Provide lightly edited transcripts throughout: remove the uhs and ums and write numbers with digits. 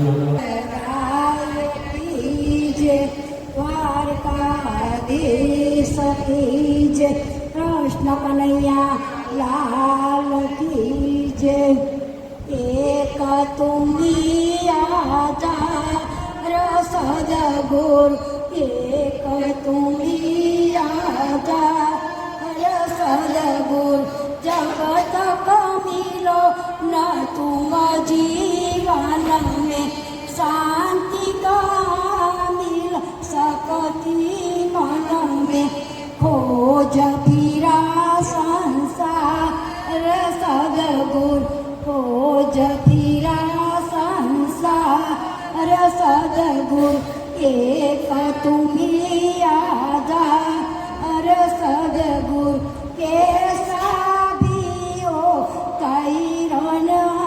દ્વારકાધીશ કી જય, કૃષ્ણ કનૈયા લાલ કી જય। એક તુમી આધાર સદગુરુ, એક તુમી આધાર સદગુરુ, જગત કમિલો ન તુમ જીવન में शांति का मिल सकती मन में, खोज फिरा संसार सदगुरु, खोज फिरा संसार सदगुरु, एक तुम्ही आधार सदगुरु, कैसा भी हो तैरनहारा,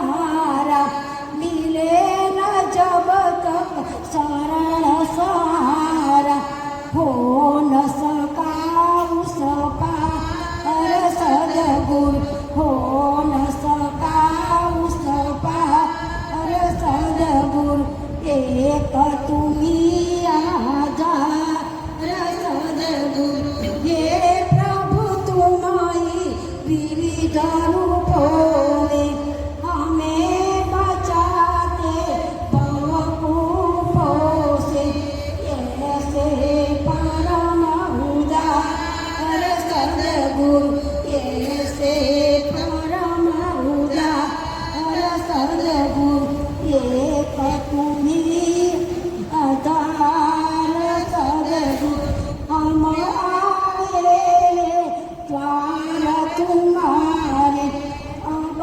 मिले न जब तक शरण सहारा, हो न सका उसका सदगुरु, हो न सका उसका सदगुरु, एक तुम्ही आधार सदगुरु। ये प्रभु तुम्हारी विविध रूपों में हमें बचाते भवकूपों से, ऐसे परम उदार सदगुरु, ऐसे परम उदार सदगुरु, एक तुम्ही आधार सदगुरु। हम आए द्वार तुम्हारे, अब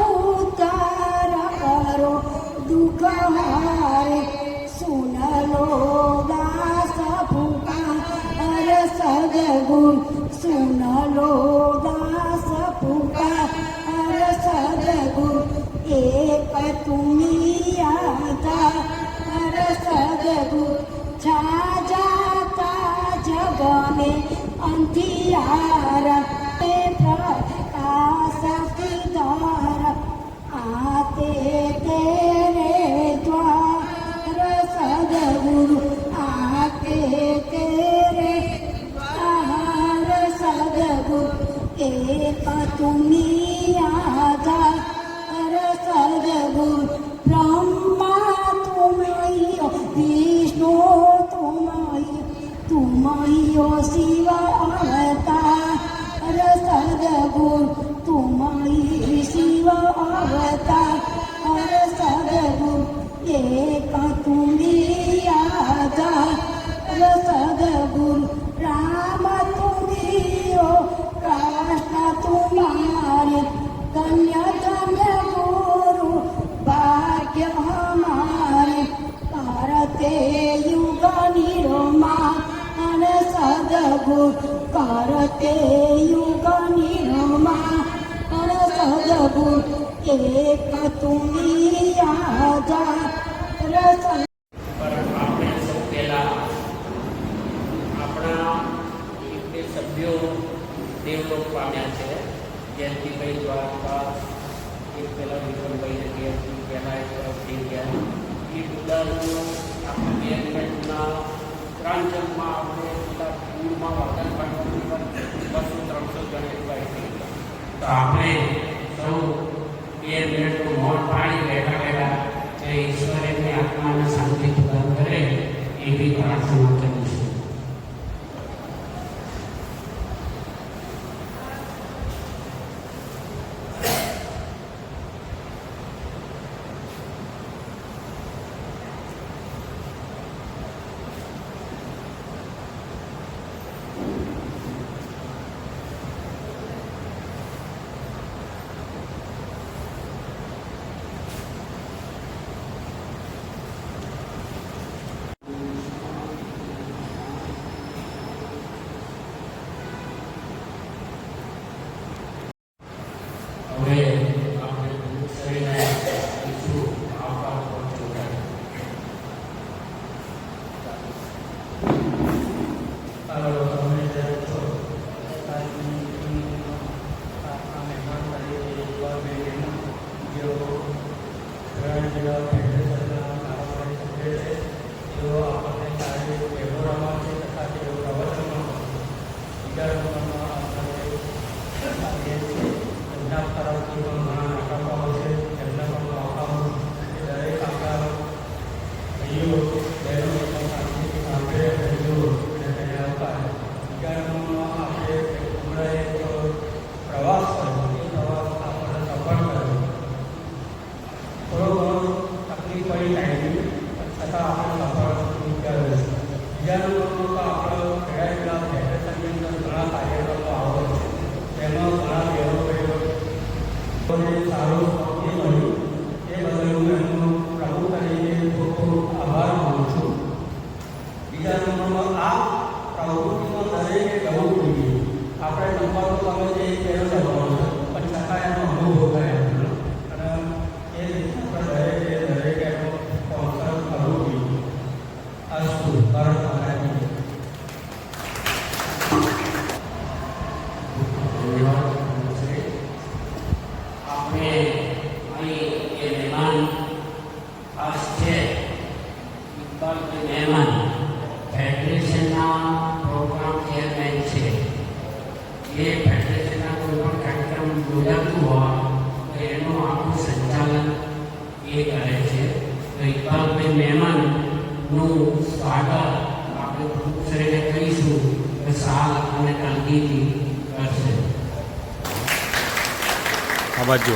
उद्धार करो दुख हारे, सुन लो दास पुकार सदगुरु, सुन लो दास पुकार सदगुरु, एक तुम्ही आधार सदगुरु। छा जाता जग में अंधियारा, प्रकाश की द्वार आते तेरे द्वार सदगुरु, आते तेरे द्वार सदगुरु, एक तुम्ही आधार सदगुरु। ब्रह्मा तुम्ही हो, विष्णु तुम्ही, तुम्ही हो शिव अवतार सदगुरु, तुम्ही शिव अवतार सदगुरु, एक तुम्ही आधार सदगुरु। राम तुम्ही हो, कृष्ण तुम्हारे, धन्य धन्य गुरु भाग्य हमारे, करते युग निर्माण सदगुरु, करते युग निर्माण सदगुरु, एक तुम्ही आधार सदगुरु। સભ્યો દેવલોક પામ્યા છે, જયંતિભાઈ દ્વારકા, એક પહેલાં વિક્રમભાઈને જયંતિ પહેલાં એક તરફ થઈ ગયા, એ બધાનું આપણે ગેરમેન્ટના પ્રાંચલમાં આપણે પેલા પૂરમાં વર્તન પાડવાની પણ 200-300 જણ એટલા થઈ ગયા। તો આપણે સૌ 2 મિનિટનું મૌન પાડી બેઠા બેઠા કે ઈશ્વર એમની આત્માને શાંતિ પ્રદાન કરે એવી પ્રાર્થના કરીશું। જે સારો એ મળ્યું એ બદલ હું એમનો પ્રભુ તરીકે ખૂબ ખૂબ આભાર માનું છું. બીજા નંબરમાં આ પ્રવૃત્તિમાં દરેકે જવું જોઈએ. આપણે નંબર તો તમે જે પહેલો જવાનો છે પણ છતાં એનો અનુભવ થાય અને એ રીતે આપણે દરેકે એનો સ્પોન્સર કરવું જોઈએ. આ શું ભારત માતાની આપણે અહીં એ મહેમાન ખાસ છે ઇકબાલભાઈ મહેમાન ફેડરેશનના પ્રોગ્રામ ચેરમેન છે. એ ફેડરેશનના કોઈ પણ કાર્યક્રમ યોજાતું હોય તો એનું આખું સંચાલન એ કરે છે. તો ઇકબાલભાઈ મહેમાનનું સ્વાગત આપણે પ્રમુખશ્રીને કહીશું કે સાલ અને કામગીરી કરશે. આ બાજુ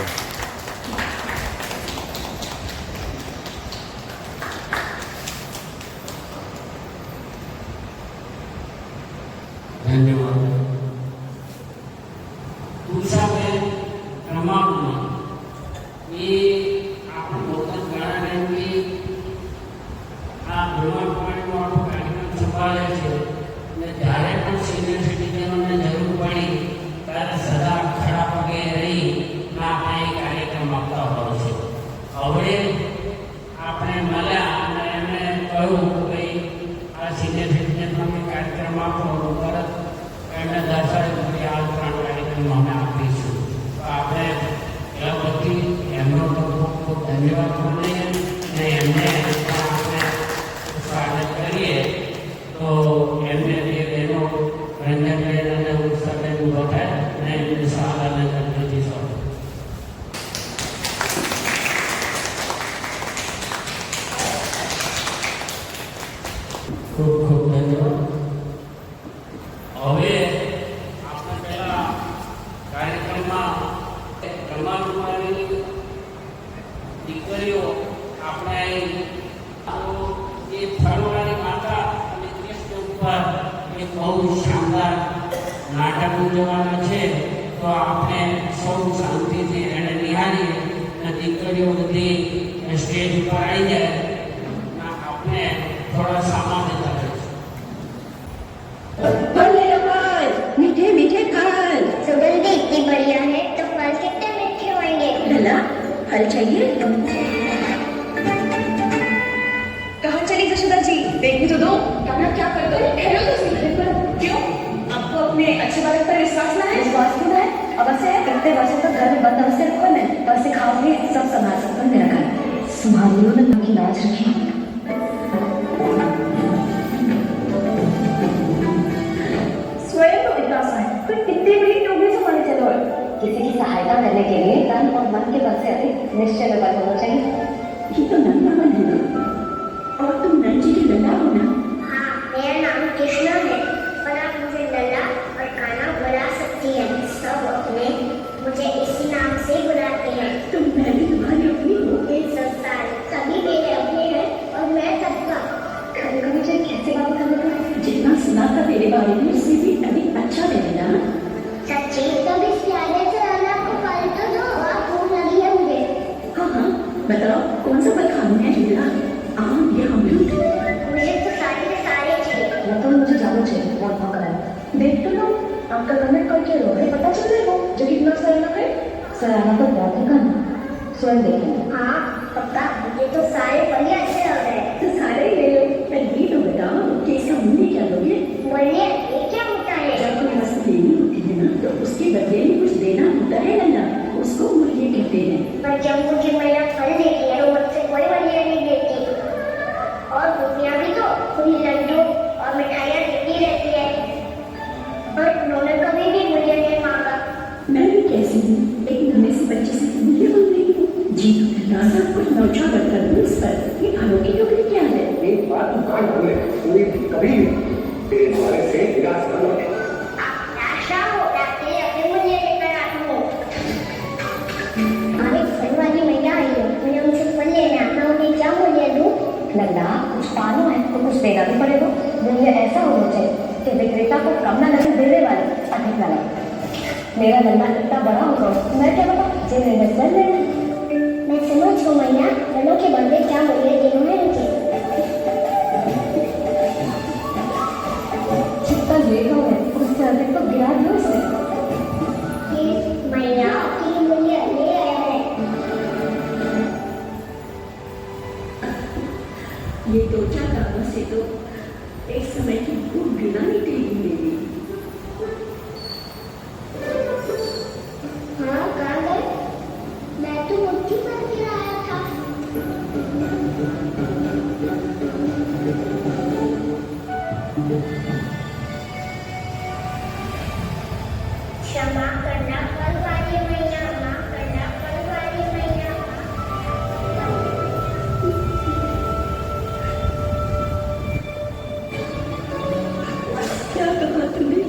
ધન્યવાદ. તુષાબેન ક્રમાંકમાં એ આપણા પોતાના ગાળાની આ બ્રહ્મકુમારીનો આપણો કાર્યક્રમ સંભાળે છે અને જ્યારે પણ સિનિયર સિટીઝનોને જરૂર પડી ત્યારે સદા ખડા પગે રહી આપણે એ કાર્યક્રમ આપતા હોય છે. હવે આપણે મળ્યા અને એમણે કહ્યું કે ભાઈ આ સિનિયર સિટીઝનનો કાર્યક્રમ આપો તરત એમને દર્શાવ્યું કે આ ઉપરાંત કાર્યક્રમ અમે આપીશું. તો આપણે એ બધી એમનો તો ખૂબ ખૂબ ધન્યવાદ માનીએ અને એમને આપણે સ્વાગત કરીએ. તો એમને જે બહેનો રંજનબેન અને ઉત્સાહબેન ઊભા થાય અને એમને સારા અને ગણપતિ સ્વાગત. ખૂબ ખૂબ ધન્યવાદ. હવે આપણે પહેલા કાર્યક્રમમાં બ્રહ્મકુમારીની દીકરીઓ આપણે એ ફરવાની માતા અને કૃષ્ણ ઉપર એક બહુ શાનદાર નાટક ઉજવવાના છે. તો આપણે સૌ શાંતિથી એને નિહાળીએ અને દીકરીઓ બધી સ્ટેજ ઉપર આવી જાય અને આપણે થોડા સામાન દેતા રહીશું. बोले फल मीठे मीठे फल सुगंध इतनी बढ़िया है तो फल कितने मीठे होंगे। लला फल चाहिए कहाँ चली जशोदा जी देखने तो दो कहाँ क्या कर दो ठहरो तो सही पर क्यों आपको अपने अच्छे बालक पर विश्वास ना है। विश्वास क्यों है अवश्य है कितने वर्षों तक घर में बंद अवश्य रखो मैं पर सिखाओगे सब संभाल सकता मेरा घर सुहानियों ने नमकी लाज रखी स्वयं तो विकास है पर कितने बड़ी टोकरी संभाले चलो किसी की सहायता करने के लिए तन और मन के बल से अधिक निश्चय बल होना चाहिए। ये तो नंदा बन है और तुम नंजी की लल्ला हो ना। हाँ मेरा नाम कृष्णा है पर आप मुझे लल्ला और काना बुला सकती है। सब अपने मुझे इसी नाम से बुलाते हैं। तुम पहले तुम्हारी अपनी हो इन संसार सभी मेरे अपने हैं और मैं सबका। कभी कभी मुझे कैसे बात करने का जितना सुना था तेरे बारे में उससे भी अधिक अच्छा लगेगा। सच्ची तब इस प्यारे से लल्ला को फल तो दो आप भूख लगी है मुझे। हाँ हाँ बताओ कौन सा फल खाना है हिजड़ा आम या अमरूद। मुझे तो सारे के सारे चाहिए। वो तो मुझे ज्यादा चाहिए बहुत भूख लगा देख तो लो आपका कमेंट करके रो रहे पता चल रहा है जो कितना सराहना है सराहना तो बहुत है करना स्वयं देखें। हाँ पक्का मुझे तो सारे फल ही अच्छे लग रहे हैं। तो सारे ही ले लो पर ये तो बताओ कि इसका मूल्य क्या लोगे। बोलिए ये क्या होता है। जब कोई वस्तु लेनी होती है ना तो उसके बदले में कुछ देना होता है ना उसको मूल्य कहते हैं। पर जब मुझे मेरा फल देती है तो मुझसे कोई मूल्य नहीं देती और दुनिया भी तो पूरी लड्डू और मिठाइयाँ देती रहती है पर उन्होंने कभी भी मूल्य नहीं मांगा। मैं भी कैसी हूँ एक नन्हे से बच्चे से मूल्य मांग रही हूँ जी नाना कुछ नौचा बरकर दो इस पर ये अनोखी टोकरी क्या है। एक बात तो कान खोले कोई भी कभी तेरे द्वारे से निराश न हो। आशा हो जाते अपने मूल्य लेकर आती हूँ। और एक फल वाली मैया आई है मुझे उनसे फल लेना मैं उन्हें क्या मूल्य दूँ। लल्ला कुछ पाना है तो कुछ देना भी पड़ेगा। मूल्य ऐसा होना चाहिए कि विक्रेता को कम न लगे देने वाले अधिक न लगे। मेरा लल्ला इतना बड़ा होगा मैं क्या बताऊँ बच्चे में बदल रहे। मैं समझ हूँ मैया, बड़ों के बर्थडे क्या मूल्य दिनों में रुके। जितना लेगा है उससे अधिक तो ब्याज लो से। मैया की मूल्य ले आया है। ये दो चार दानों से तो एक समय की भूख बिना निकलेगी मेरी। हाँ कहाँ गए? मैं तो मुट्ठी भर के आया था। क्षमा करना परवारी मैया, माफ करना परवारी मैया। क्या कहा तूने?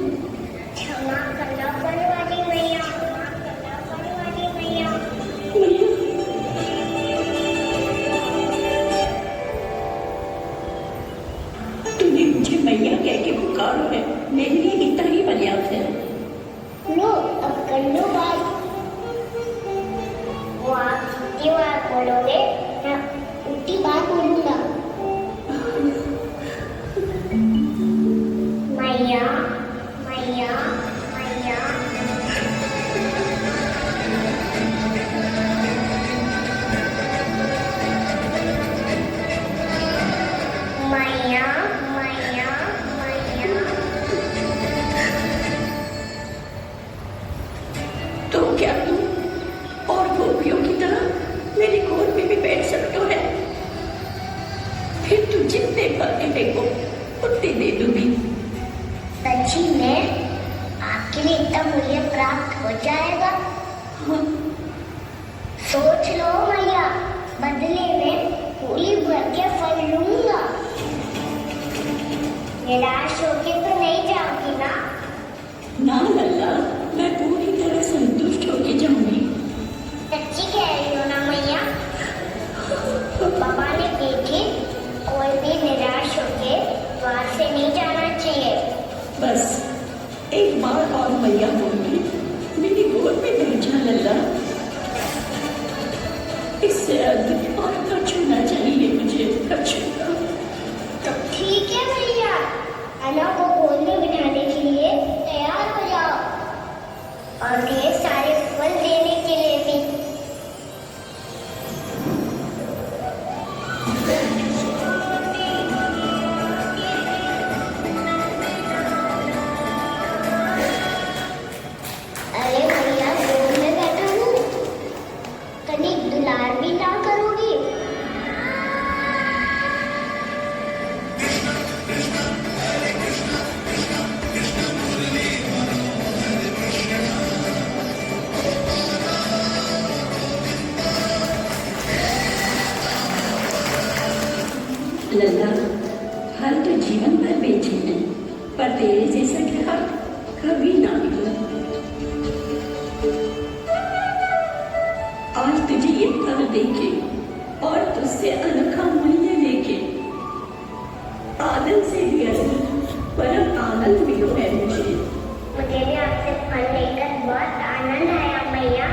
क्षमा करना परवारी मैया, माफ करना परवारी मैया। मैया तूने मुझे मैया कह के पुकारो है, मेरे लिए इतना ही पर्याप्त है। लो अब कर लो बात। वो आप जितनी बार बोलोगे मैं उतनी बात बोलूंगा। मैया मैया मैया। मैया मैया मैया। तो क्या तुम और गोपियों की तरह मेरी गोद में भी बैठ सकते है? फिर तुम जितने बातें देखो उतने दे दूंगी। सच्ची में आपके लिए इतना मूल्य प्राप्त हो जाएगा? हाँ, सोच लो मैया, बदले में पूरी भर के फल लूंगा। निराश होके तो नहीं जाओगी ना? ना लल्ला, मैं पूरी तरह संतुष्ट होके जाऊंगी। सच्ची कह रही हो ना मैया? पापा ने देखी, कोई भी निराश होके द्वार से नहीं जाना चाहिए। बस एक बार और मैया बोलगी, मेरी गोद में बैठ जा लल्ला। इससे अधिक और कछु ना चाहिए मुझे, कछु ना। तो ठीक है भैया, अना को गोद में बिठाने के लिए तैयार हो जाओ और ढेर सारे फल देने के लिए भी। अरे भैया गोद में बैठा हूँ, कभी दुलार भी ना करोगी? लल्ला, हर तो जीवन भर बेची है, पर तेरे जैसा ग्राहक कभी ना मिला। आज तुझे ये फल देखे और तुझसे अनोखा मूल्य लेके आनंद से भी अधिक परम आनंद मिलो है मुझे। मुझे भी आपसे फल लेकर बहुत आनंद आया मैया।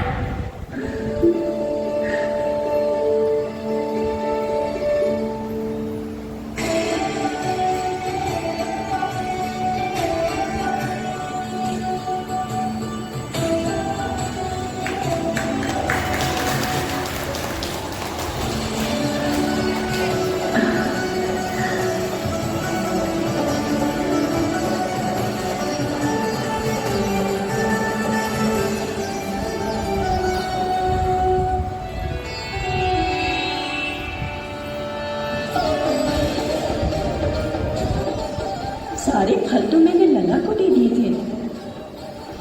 सारे फल तो मैंने लल्ला को दे दिए थे,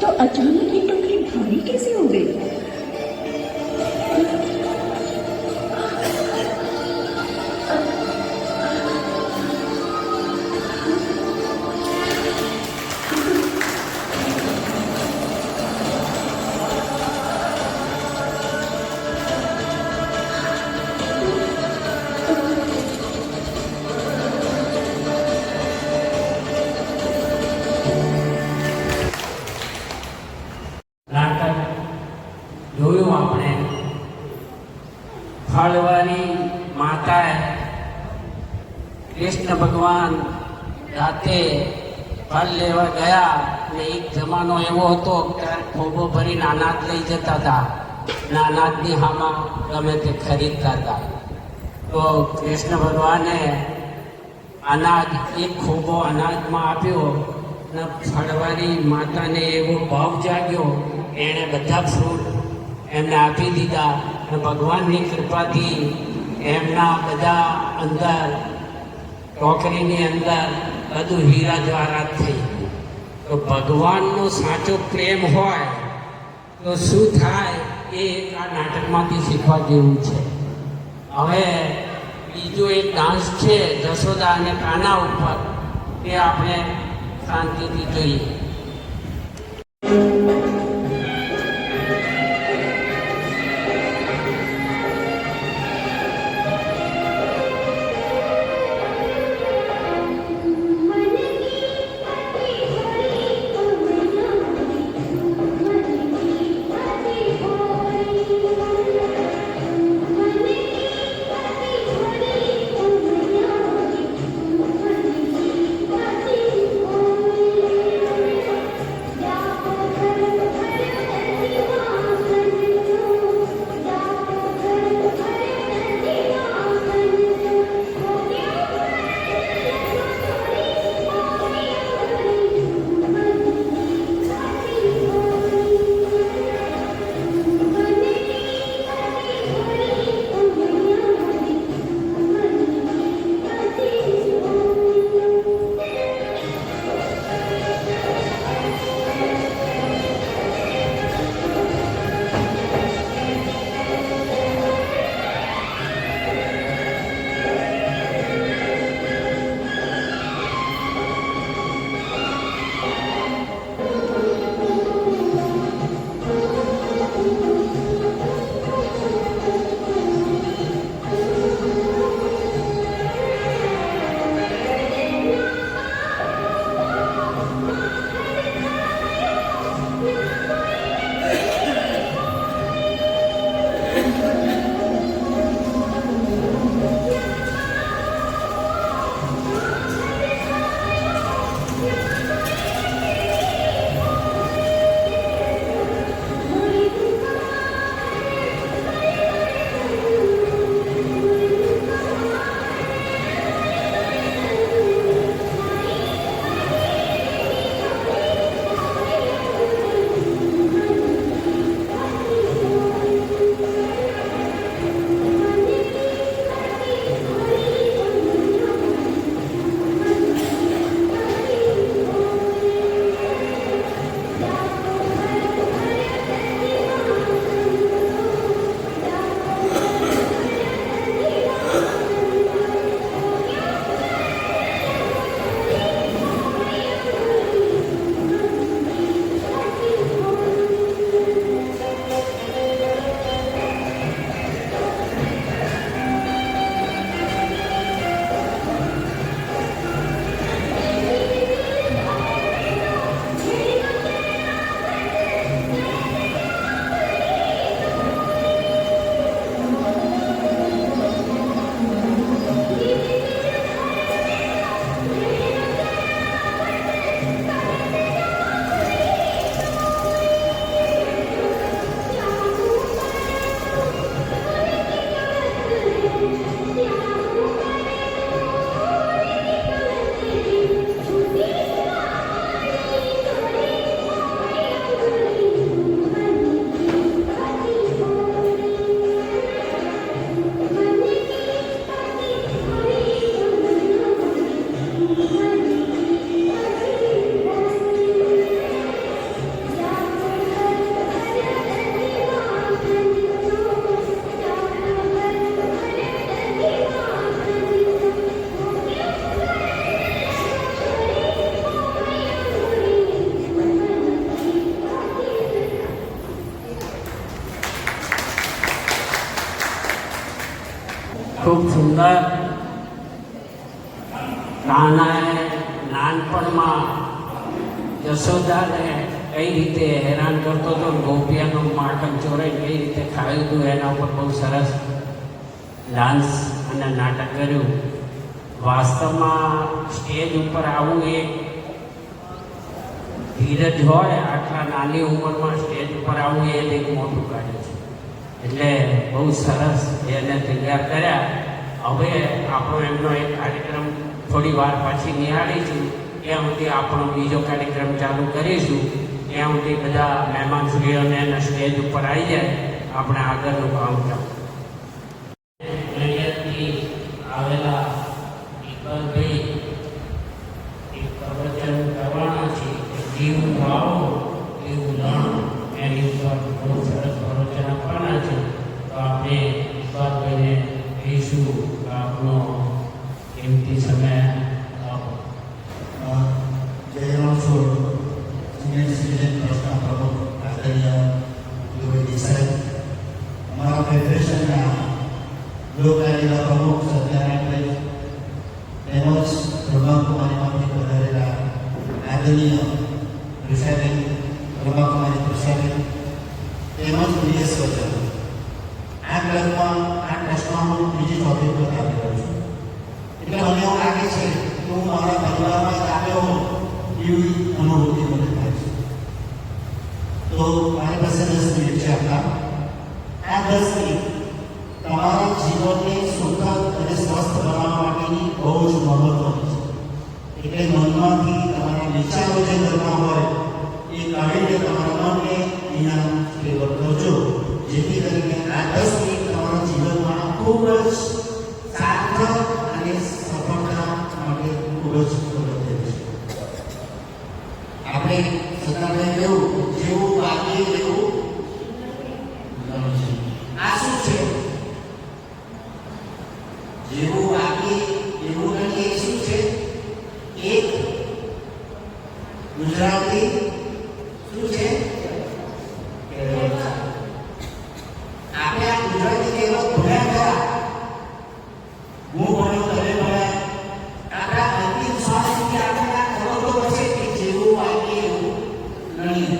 तो अचानक ये टोकरी भारी कैसे हो गई? ફળવાળી માતાએ કૃષ્ણ ભગવાન રાતે ફળ લેવા ગયા ને એક જમાનો એવો હતો કે ખોબો ભરીને અનાજ લઈ જતા હતા ને અનાજની હામાં ગમે તે ખરીદતા હતા. તો કૃષ્ણ ભગવાને અનાજ એક ખોબો અનાજમાં આપ્યો ને ફળવાળી માતાને એવો ભાવ જાગ્યો, એણે બધા ફ્રૂટ એમને આપી દીધા અને ભગવાનની કૃપાથી એમના બધા અંદર ટોકરીની અંદર બધું હીરા જવાહરાત થઈ ગયું. તો ભગવાનનો સાચો પ્રેમ હોય તો શું થાય એ એક આ નાટકમાંથી શીખવા જેવું છે. હવે બીજો એક ડાન્સ છે જશોદા અને કાના ઉપર, તે આપણે શાંતિથી જોઈએ. ખૂબ સુંદર. કાનાએ નાનપણમાં યશોદાને કઈ રીતે હેરાન કરતો હતો, ગોપિયાનું માખણ ચોરાઈ કઈ રીતે ખાયું હતું એના ઉપર બહુ સરસ ડાન્સ અને નાટક કર્યું. વાસ્તવમાં સ્ટેજ ઉપર આવવું એ ધીરજ હોય, આટલા નાની ઉંમરમાં સ્ટેજ ઉપર આવવું એ એક મોટું કાર્ય છે. એટલે બહુ સરસ એને તૈયાર કર્યા. હવે આપણો એમનો એક કાર્યક્રમ થોડી વાર પછી નિહાળીશું. ત્યાં સુધી આપણો બીજો કાર્યક્રમ ચાલુ કરીશું. ત્યાં સુધી બધા મહેમાનશ્રીઓને એના સ્ટેજ ઉપર આવી જાય, આપણે આગળનું કામ ચાલુ. આવેલા ઇકબાલભાઈ એક પ્રવચન કરવાના છે. જીવું વાવો એવું લણ, એની ઉપર બહુ સરસ પ્રવચન આપવાના છે. તો આપણે ઇકબાલભાઈને કહીશું કે આપનો કિંમતી સમય આપો. જય રણછોડ સિનિયર સિટીઝન ટ્રસ્ટના પ્રમુખ આદરણીય યુવી દેસાઈ, અમારા ફેડરેશનના લોકકાર્યના પ્રમુખ સત્યનારાયણભાઈ, તેમજ બ્રહ્માકુમારીમાંથી પધારેલા આદરણીય ઋષાબેન, બ્રહ્માકુમારી ઋષાબેન, તેમજ પ્રિય સ્વજનો, આ ક્લબમાં આ ટ્રસ્ટમાં હું બીજી ટોપિક પર આવી રહ્યો છું. એટલે મને એવું લાગે છે કે હું મારા પરિવારમાં જ આવ્યો હોઉં એવી અનુભૂતિ મને થાય છે. તો મારી પાસે 10 મિનિટ છે. આ 10 મિનિટ તમારા જીવનને સુખદ અને સ્વસ્થ બનાવવા માટેની બહુ જ મહત્વની છે. એટલે મનમાંથી તમારા વિચારો જે કરવા હોય એ કાઢીને તમારા મનને અહીંયા ફેવર કરજો, જેથી કરીને આ 10 મિનિટ તમારા જીવનમાં ખૂબ જ સાર્થક અને સફળતા માટે ખૂબ જ મદદ છે. આપણે સદાભાઈ કહ્યું, જેવું વાગીએ એવું આ શું છે? જેવું વાગીએ એવું ગણીએ શું છે? એક ગુજરાતી શું છે? આપણે આ ગુજરાતી કહેવત ભણ્યા ખરા? હું ભણ્યો, તમે ભણ્યા. આપણા અંતિમ શ્વાસ સુધી આપણે આ ખબર તો પડશે કે જેવું વાગીએ એવું ગણીએ.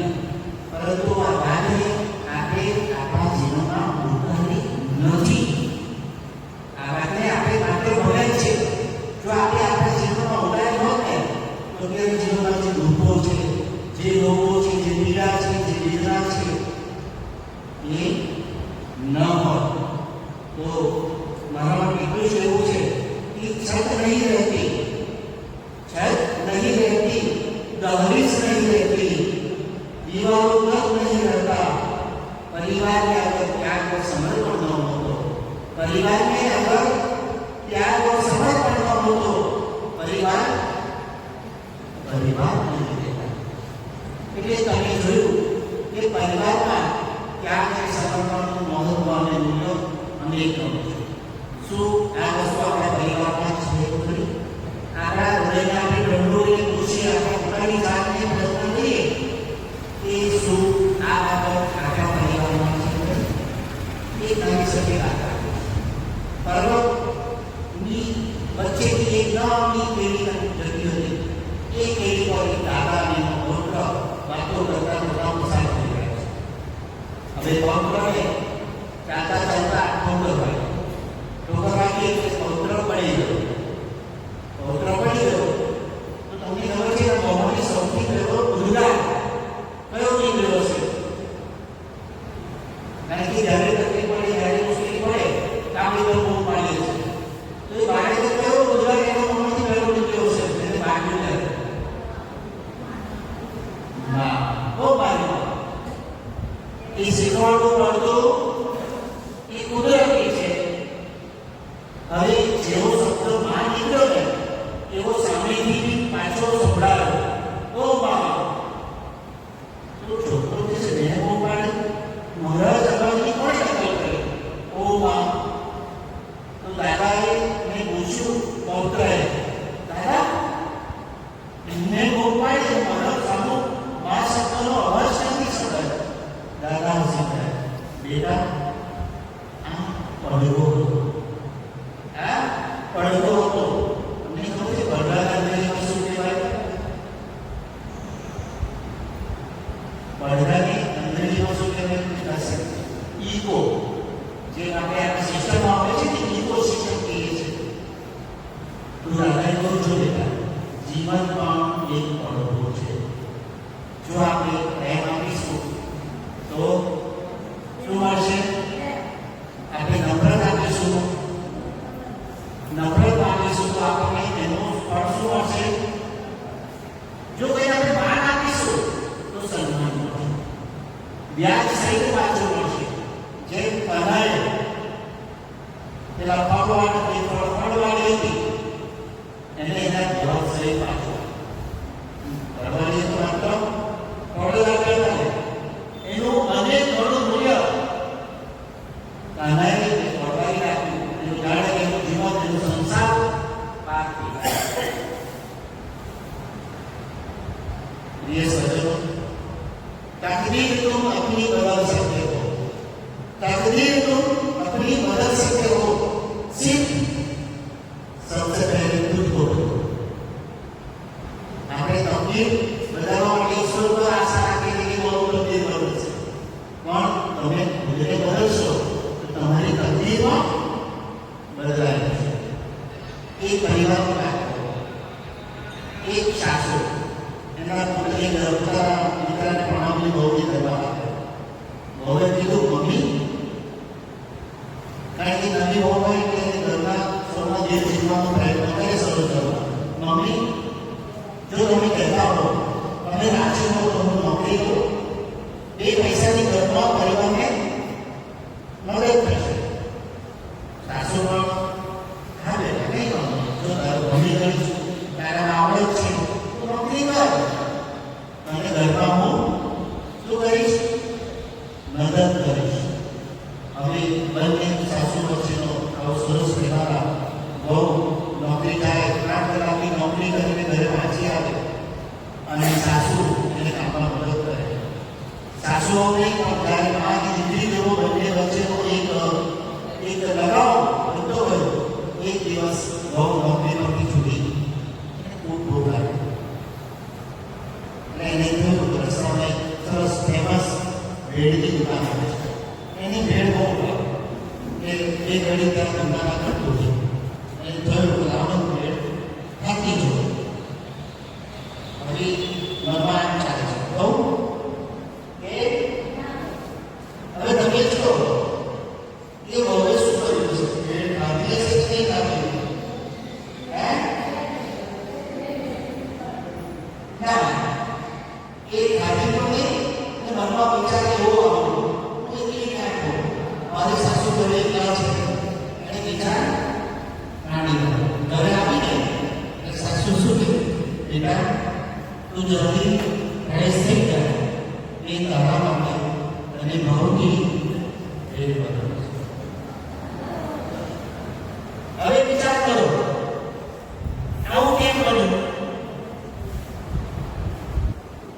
પરંતુ આ વાગીએ આપણે આપણા જીવનમાં ઉતારી નથી. આ વાતને આપણે માત્ર ભણાય છે. જો આપણે આપણા જીવનમાં ઉતારી હોત ને તો કે જીવનમાં જે દુઃખો છે, જે રોગો છે, જે પીડા છે, જે વેદના છે એ ન હોત. તો મારા માટે એટલું જ એવું છે કે છત નહીં રહેતી, છત નહીં રહેતી, દહલીજ નહીં રહેતી, દીવારો તક નહીં રહેતા, પરિવારને અગર ત્યાગ और समर्पण न हो, परिवारને અગર ત્યાગ और समर्पण ન हो તો પરિવાર નહીં રહેતા. એટલે તમે જોયું કે પરિવારમાં ત્યાગ અને સમર્પણનું મહત્વ અને મૂલ્ય અનેક છે. શું આ વસ્તુ આપણા પરિવારમાં છે ખરી? આપણા હૃદયને આપણી ડંડોરીને પૂછી આપણા પોતાની જાતને પ્રશ્ન કરીએ કે શું આ બાબત આપણા પરિવારમાં છે ખરી? એ કરી શકે વાત આપે. પર્વતની વચ્ચેથી એક નાની પેઢી જતી હતી. એ પેઢી પર એક દાદા અને એનો પુત્ર વાતો કરતા કરતા પસાર થઈ ગયા છે. હવે પૌત્રને ચાલતા ચાલતા ઠોકર વાગી. ઠોકર વાગી એટલે પૌત્ર પડી ગયો. પૌત્ર પડી ગયો તો તમને ખબર છે કે મોહની સૌથી પહેલો ઉદ્ગાર કયો નીકળ્યો છે? કારણ કે જ્યારે તકલીફ પડે, જ્યારે મુશ્કેલી પડે આપણે તો મોહ પાડીએ છીએ. તો એ બાળકે કયો ઉદ્ગાર એનો મોહમાંથી પહેલો નીકળ્યો છે? એને માગ્યું ત્યારે ના બહુ માર્યું. એ શીખવાનું પડતું એ કુદરતી છે. હવે જેવો શબ્દ માં નીકળ્યો ને એવો સામેથી પાછો સંભળાયો, ઓ માં. તો છોકરો જે છે ને બહુ પાડે, મહારાજ અગાઉની કોણે નકલ કરી? ઓ માં. તો દાદાએ મેં પૂછ્યું પૌત્રએ, દાદા એમને બહુ પાડે, મારા સામુ માં શબ્દનો અવાજ નથી સંભળાય. દાદા સંભળાય, બેટા આ પડવો હતો. આ પડવો હતો. તમને ખબર છે પડવાના અંગ્રેજીમાં શું કહેવાય? પડવાને અંગ્રેજીમાં શું કહેવાય? ઈકો. જે આપણે આ સિસ્ટમમાં આવે છે ને વ્યાજ સહિત પાછું મળશે. જેમ કનાએ પેલા ફળવાળી હતી એને એના વ્યાજ સહિત પાછું ફળવાળી તો માત્ર ફળ લાગેલા એનું અનેક ગણું મૂલ્ય કનાએ ફળવાળી રાખ્યું. એનું જાણે એનું જીવન એનું સંસાર પાર થઈ ગયો. ये सज्जनों, तकदीर तुम अपनी बदल सकते हो, तकदीर तुम अपनी बदल सकते हो, सिर्फ सबसे पहले खुद को આપણે તકદીર બદલવા માટે ઈશ્વર પર આશા રાખીને કે બહુ તકદીર બદલશે, પણ તમે ખુદને બદલશો તો તમારી તકદીર પણ બદલાઈ જશે. એક પરિવારની વાત કરો, એક સાસુ એના પુત્રને દીકરાને પ્રણામની બહુને કરવા આવ્યો. બહુએ કીધું, મમ્મી, કારણ કે નવી બહુ હોય એટલે ઘરના સૌના દેહ જીવવાનો પ્રયત્ન કરે શરૂ કરવા. મમ્મી, જો તમે કહેતા હો તમે રાજી હો તો હું નોકરી કરું, 2 પૈસાની ઘરમાં પરિવારને મદદ થશે. સાસુ પણ હા બેટા નહીં વાંધો, જો તારું ભણી કરીશ તારા આવડે જ છે તો નોકરી કર અને ઘરમાં હું શું કરીશ? મદદ કરીશ. હવે બંને સાસુ વચ્ચેનો આવો સરસ વ્યવહાર બહુ નોકરી જાય 8 કલાકની નોકરી કરીને ઘરે પાછી આવે અને સાસુ એને કામમાં મદદ કરે. સાસુઓ નહીં પણ જ્યારે મા કે દીકરી જેવો બંને વચ્ચેનો એક લગાવ બનતો ગયો. એક દિવસ બહુ નોકરી પરથી છૂટી ખૂબ ભૂખ લાગી. એને જોયું કે રસ્તામાં સરસ ફેમસ ભેળની દુકાન આવે છે. એની ભેળ બહુ એ ઘડી ત્યાં ધંધામાં કરતું છે. એને જોયું કે આવડું ભેળ થાકી જો હવે મનમાં એમ ચાલે છે કહું કે હવે તમે જ કહો કે હવે શું કર્યું છે? ભેળ ખાધી હશે કે નહીં ખાધી? ના એ ખાધી તો નહીં અને મનમાં વિચાર એવો આવ્યો હું એકલી નાખો મારી સાસુ ઘરે ક્યાં છે એને વિચાર રાણી ઘરે આવીને એ સાસુ શું કહે, બેટા તું જલ્દી ફ્રેશ થઈ જાય, એ તારા માટે અને ભાવથી એ બદલ. હવે વિચાર કરો આવું કેમ બન્યું?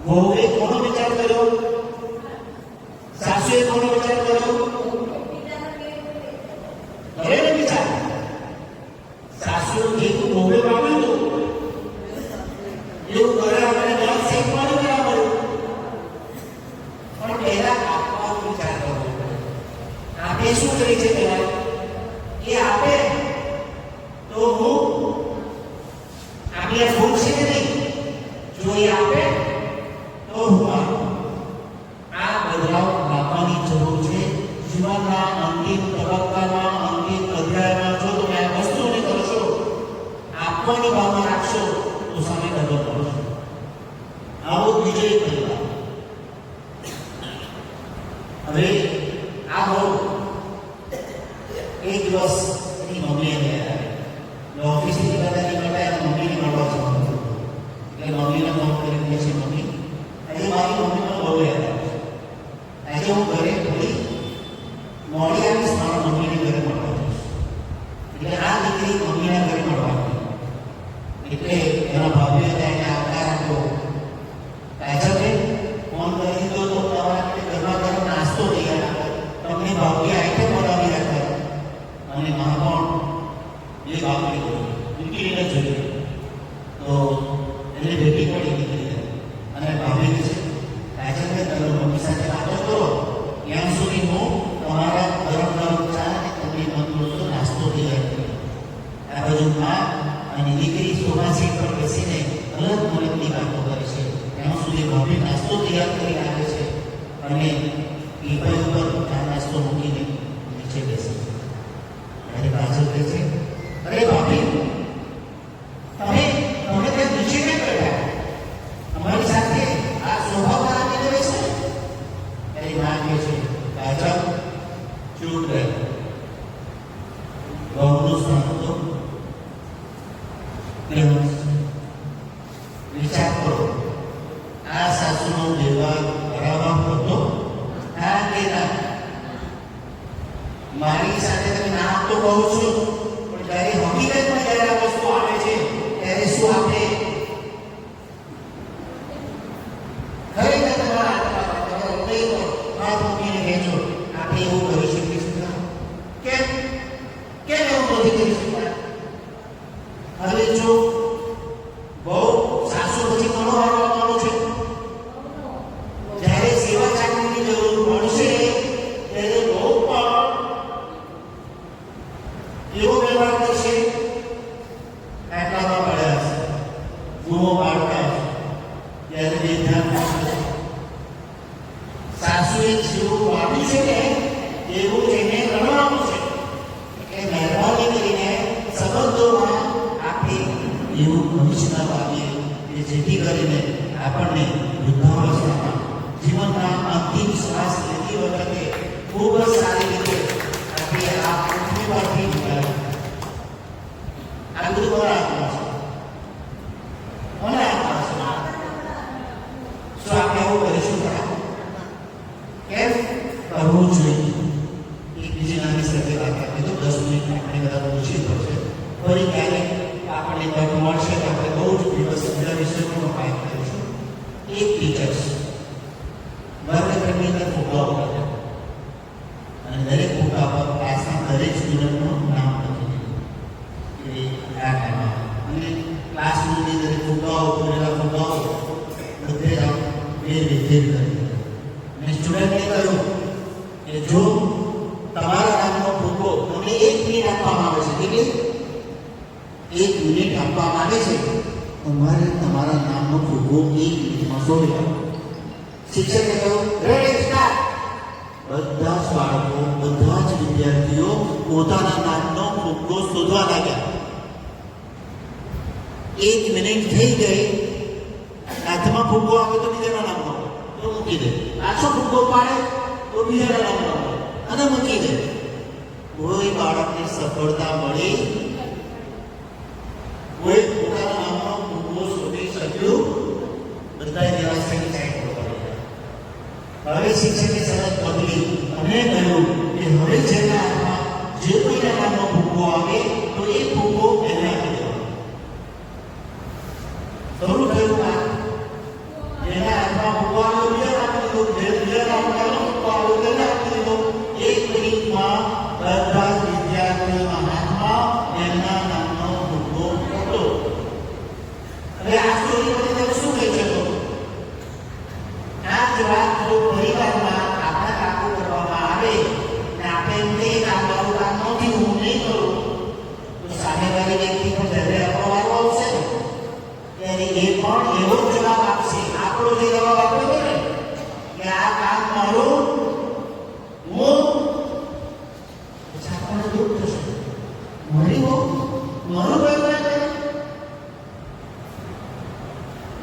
વહુએ કોનો વિચાર કર્યો? સાસુએ કોનો વિચાર કર્યો? ઘરેનો વિચાર. સાસુનું જેટલું વહુએ વાવ્યું હતું એવું ઘરે આપણે દસ શેકવાનું બરાબર, પણ પહેલા આપવાનો વિચાર કરવો પડે. આપે શું કરી છે? પહેલા એ આપે તો હું આપણી આ ભૂખ છે કે નહીં? જો એ આપે તો હું આ બદલાવ લાવવાની જરૂર છે. જીવનના અંતિમ તબક્કામાં, અંતિમ અધ્યાયમાં જો તમે આ વસ્તુને કરશો, આપવાની ભાવના રાખશો તો સામે ડબલ મળશે. આવો બીજો એક પરિવાર. હવે આ બહુ એક દિવસ એની મમ્મી એને ઓફિસથી નીકળતા એના મમ્મીને મળવા જવાનું હતું. એટલે મમ્મીને ફોન કરીને કહે છે, મમ્મી આજે મારી મમ્મીનો બહુ યાદ આવે છે. આજે હું ઘરે થોડી મોડી આવીશ, મારા મમ્મીને ઘરે મળવા જઈશ. એટલે આ દીકરી મમ્મીના ઘરે મળવા ગઈ. એટલે એના ભાભીએ તેને આવકાર આપ્યો. કાજલબેન ફોન કરી દીધો તો તમારા માટે ગરમા ગરમ નાસ્તો તૈયાર આપો. તમને ભાભીએ આઈટમ બનાવી રાખ્યા અને માં પણ એ બાપરી દીકરીને જોઈ તો એને ભેટી પડી દીકરી અને ભાભી છે કાજલબેન તમે મમ્મી સાથે વાતો કરો, ત્યાં સુધી હું તમારા ગરમ ગરમ ચા અને તમને મનગમતો નાસ્તો તૈયાર કરું. આ બાજુ માં અને દીકરી સોફા સીટ પર બેસીને અલગ મલકની વાતો કરે છે. ત્યાં સુધી ભાભી નાસ્તો તૈયાર કરી રાખે છે અને ટીપાઈ ઉપર ચા નાસ્તો મૂકીને નીચે બેસે છે. ત્યારે કાજલ કહે છે, અરે ભાભી વહુનું સ્થાન હતો. વિચાર કરો, આ સાસુનો વ્યવહાર બરાબર હતો? હા કે ના? મારી સાથે તમે નામ તો કહો છો, પણ જ્યારે હકીકતમાં જ્યારે આ વસ્તુ આવે છે ત્યારે શું આપણે ખરેખર તમારા હાથ મૂકીને કહેજો આપણે એવું કરી શકીએ છીએ? કેમ કેમ એવું નથી કરી શકતા? હવે જો બહુ સાસુ પછી ઘણો હારો આવવાનો છે. જ્યારે સેવા ચાકરીની જરૂર પડશે ત્યારે બહુ પણ એવો વ્યવહાર કરશે, આટલામાં પડ્યા હશે, ગુનો પાડતા હશે, ત્યારે બે ધ્યાન રાખશે. સાસુએ જેવું વાવ્યું છે ને એવું એને રણવાનું છે. એટલે મહેરબાની કરીને સંબંધોમાં આપણે એવું ભવિષ્યના વાવીએ કે જેથી કરીને આપણને વૃદ્ધાવસ્થામાં જીવનના અંતિમ શ્વાસ લેતી વખતે ખૂબ જ સારી રીતે આપણે આ પૃથ્વી પરથી જીવાય. આ બધું કોના હાથમાં છે? કોના હાથમાં છે? શું આપણે એવું કરીશું ખરા? કેમ કરવું જોઈએ? એક બીજી નાની સાથે વાત આપી તો 10 મિનિટ આપણે બધા પૂછી પડશે. ફરી ક્યારેક આપણને તક મળશે તો આપણે બહુ જ દિવસ બીજા વિષયનો વાત કરીશું. એક ટીચર્સ વર્ગખંડની અંદર ફૂંકાઓ કરે અને દરેક ફૂંકા પર ક્લાસના દરેક સ્ટુડન્ટનું નામ લખી દીધું કે આ ટાઈમમાં, અને ક્લાસરૂમની દરેક ફૂંકાઓ પૂરેલા ફૂંકાઓ બધે જ વેર વિખેર કરી. અને સ્ટુડન્ટને કહ્યું કે જો તમારા નામનો ફૂંકો તમને 1 મિનિટ આપવામાં આવે છે, કેટલી 1 મિનિટ આપવામાં આવે છે, તમારે તમારા નામનો ફૂંકો 1 મિનિટમાં શોધી કાઢો. શિક્ષકે કહ્યું રેડી સ્ટાર્ટ. બધા જ બાળકો, બધા જ વિદ્યાર્થીઓ પોતાના નામનો ફૂંકો શોધવા લાગ્યા. 1 મિનિટ થઈ ગઈ, હાથમાં ફૂંકો આવે તો બીજાના નામનો તો મૂકી દે, પાછો ફૂંકો પાડે તો બીજાના નામનો અને મૂકી દે. કોઈ બાળકને સફળતા મળી? કોઈ પોતાના નામનો ફૂંકો શોધી શક્યું? બધા નિરાશાની સાઈડ પર પડી ગયા. હવે શિક્ષકે શરત બદલી અને કહ્યું કે હવે જેના હાથમાં જે કોઈના નામનો ફૂંકો આવે તો એ ફૂંકો એને આપી દેવાનો. શરૂ થયું કામ. જેના હાથમાં ફૂંકો આવ્યો બીજાને આપી દીધો, બીજાના હાથમાં ફૂંકો આવ્યો તેને આપી દીધો. 1 મિનિટમાં બધા જ વિદ્યાર્થીઓના હાથમાં એમના નામનો ફૂંકો હતો. હવે આ સ્ટોરી પરથી તમે શું કહી શકો? આ જ વાત જો પરિવારમાં આપણા લાગુ કરવામાં આવે અને આપણે એમને કામ મારું કામ નથી, હું નહીં કરું, તો સામેવાળી વ્યક્તિ પણ જ્યારે આપણો વારો આવશે ને ત્યારે એ પણ એવો જ જવાબ આપશે. આપણો જે જવાબ આપ્યો ને કે આ કામ મારું, હું, પછી આપણને દુઃખ થશે. મારી બહુ મારું કામ ના કરે,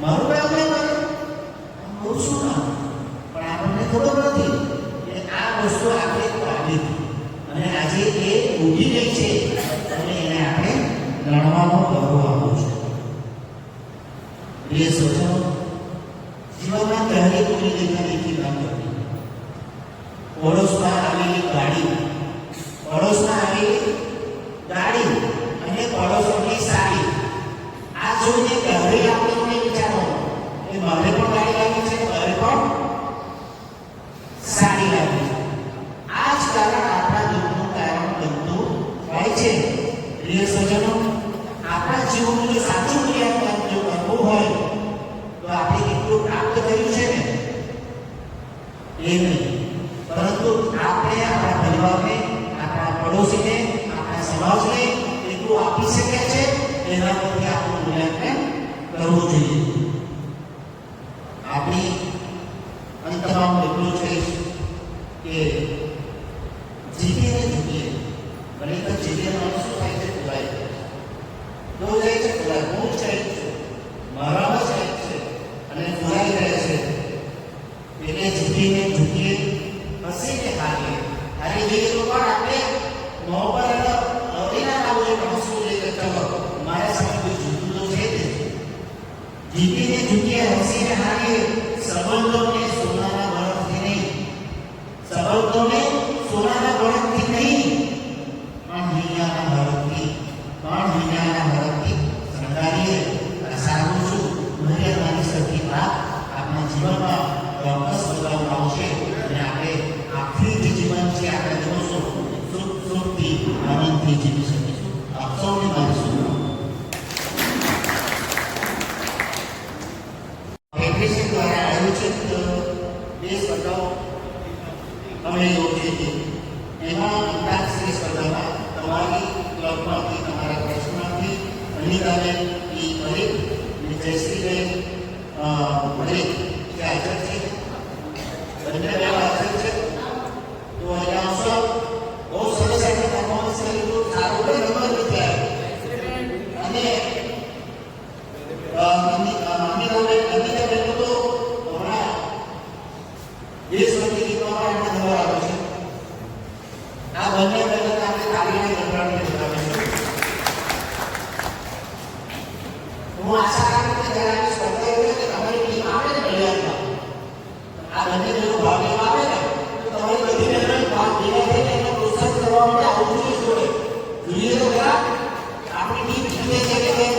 મારું કામ ના કરે, બહુ શું કામ? પણ આપણને ખબર નથી કે આ વસ્તુ આપણે પાડી અને આજે એ ઉભી રહી છે અને એને આપણે લડવાનો ગૌરવ આપવો છે. પ્રિય સજ્જનો, જીવનમાં ક્યારેય કોઈ દેખાદેખી ના કરવી. પડોશમાં આવેલી ગાડી અને પડોશોની સાડી, આ જોઈને ક્યારેય આપણે વિચારો કે મારે પણ ગાડી લાગી છે, મારે પણ સાડી લાગી છે. આ જ કારણ આપણા દુઃખનું કારણ બનતું હોય છે. પ્રિય સજ્જનો, આપણા જીવનનું જો સાચું મૂલ્યાંકન જો કરવું હોય તો આપણે કેટલું પ્રાપ્ત કર્યું છે ને એ નહીં, પરંતુ આપણે આપણા પરિવારને, આપણા પડોશીને, આપણા સમાજને એટલું આપી શક્યા છે એના પરથી આપણું મૂલ્યાંકન કરવું જોઈએ. આપણી અંતમાં હું એટલું જ કહીશ કે જીતીને જીતીએ, ઘણી વખત જીતીએ શું થાય છે? ભૂલાઈ જાય છે, હું જ કંઈક છું, મારામાં જ કંઈક છે અને ભૂલાઈ જાય છે. એટલે જીતીને જીતીએ, હસીને હારીએ. હારી જઈએ તો પણ આપણે મોં પર અડીના જીતીને ચૂકીએ, હસીને હારીએ, સંબંધોને સોનાના બળદથી નહીં, સંબંધોને સોનાના બળદથી નહીં, પણ હૈયાના બળદથી શણગારીએ. અને સારું શું મર્યાદાની સરખી વાત આપણા જીવનમાં ચોક્કસ બદલાવ આવશે અને આપણે આખરી જે જીવન છે આપણે જોશું સુખથી આનંદથી જીવી શકીશું. આપ સૌને મારી શુભકામનાઓ. ફેડરેશન દ્વારા આયોજિત બે સ્પર્ધાઓ અમે યોજી હતી. એમાં અંતાક્ષરી સ્પર્ધામાં તમારી ક્લબમાંથી, તમારા ટ્રસ્ટમાંથી અનિતાબેન ઈ પરીખ અને જયશ્રીબેન પરીખ જે હાજર છે, બંને બે હાજર છે. તો અહીંયા આવશો. બહુ સરસ આપણે પરફોર્મન્સ કર્યું, સારું પણ નંબર લીધા. અને અનિતાબેન તો હમણાં દેશભક્તિ ગીતોમાં એમને નંબર આવ્યો છે. આ બંને બહેનોને આપણે તાળીને ગણરાવીને બોલાવીશું. હું આશા રાખું કે જ્યારે આવી સ્પર્ધા હોય કે તમારી ટીમ આવે ને બલિયાદમાં, આ બંને બહેનો ભાગ લેવા આવે ને તો તમારી બધી બહેનોને ભાગ ભેગા થઈને એમને પ્રોત્સાહિત કરવા માટે આવવું જોઈએ. જોઈએ તો ખરા આપણી ટીમ જીતે છે કે કેમ?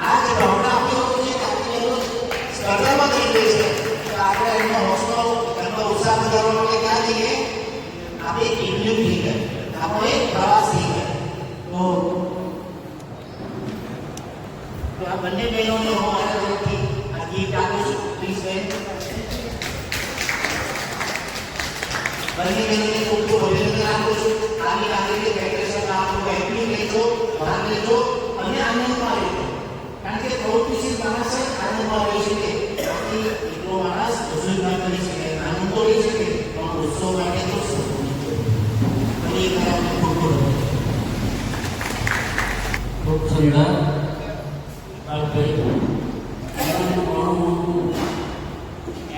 આ જે ભાવના આપણી હોય છે કે આપણી બહેનો સ્પર્ધામાં જઈ રહી છે, તો આપણે એમનો હોંસલો, એમનો ઉત્સાહ વધારવા માટે ક્યાં જઈએ? આપણે એક ઇન્ડિયન થઈ ગયા, આપણો એક પ્રવાસ થઈ ગયા. તો આ બંને બહેનોને હું મારા તરફથી આ ગીત આપું છું. પ્લીઝ બેન, બંને બહેનોને ખૂબ ખૂબ અભિનંદન આપું છું. આની આગળની ફેડરેશન આપણું એક્ટિવ લેજો, ભાગ લેજો અને આનંદમાં લેજો. કારણ કે પ્રવૃત્તિશીલ માણસ જ આનંદમાં રહી શકે. બાકી એટલો માણસ રસોઈ ના કરી શકે, આનંદ તો રહી શકે પણ ઉત્સવ માટે તો ખૂબ સુંદર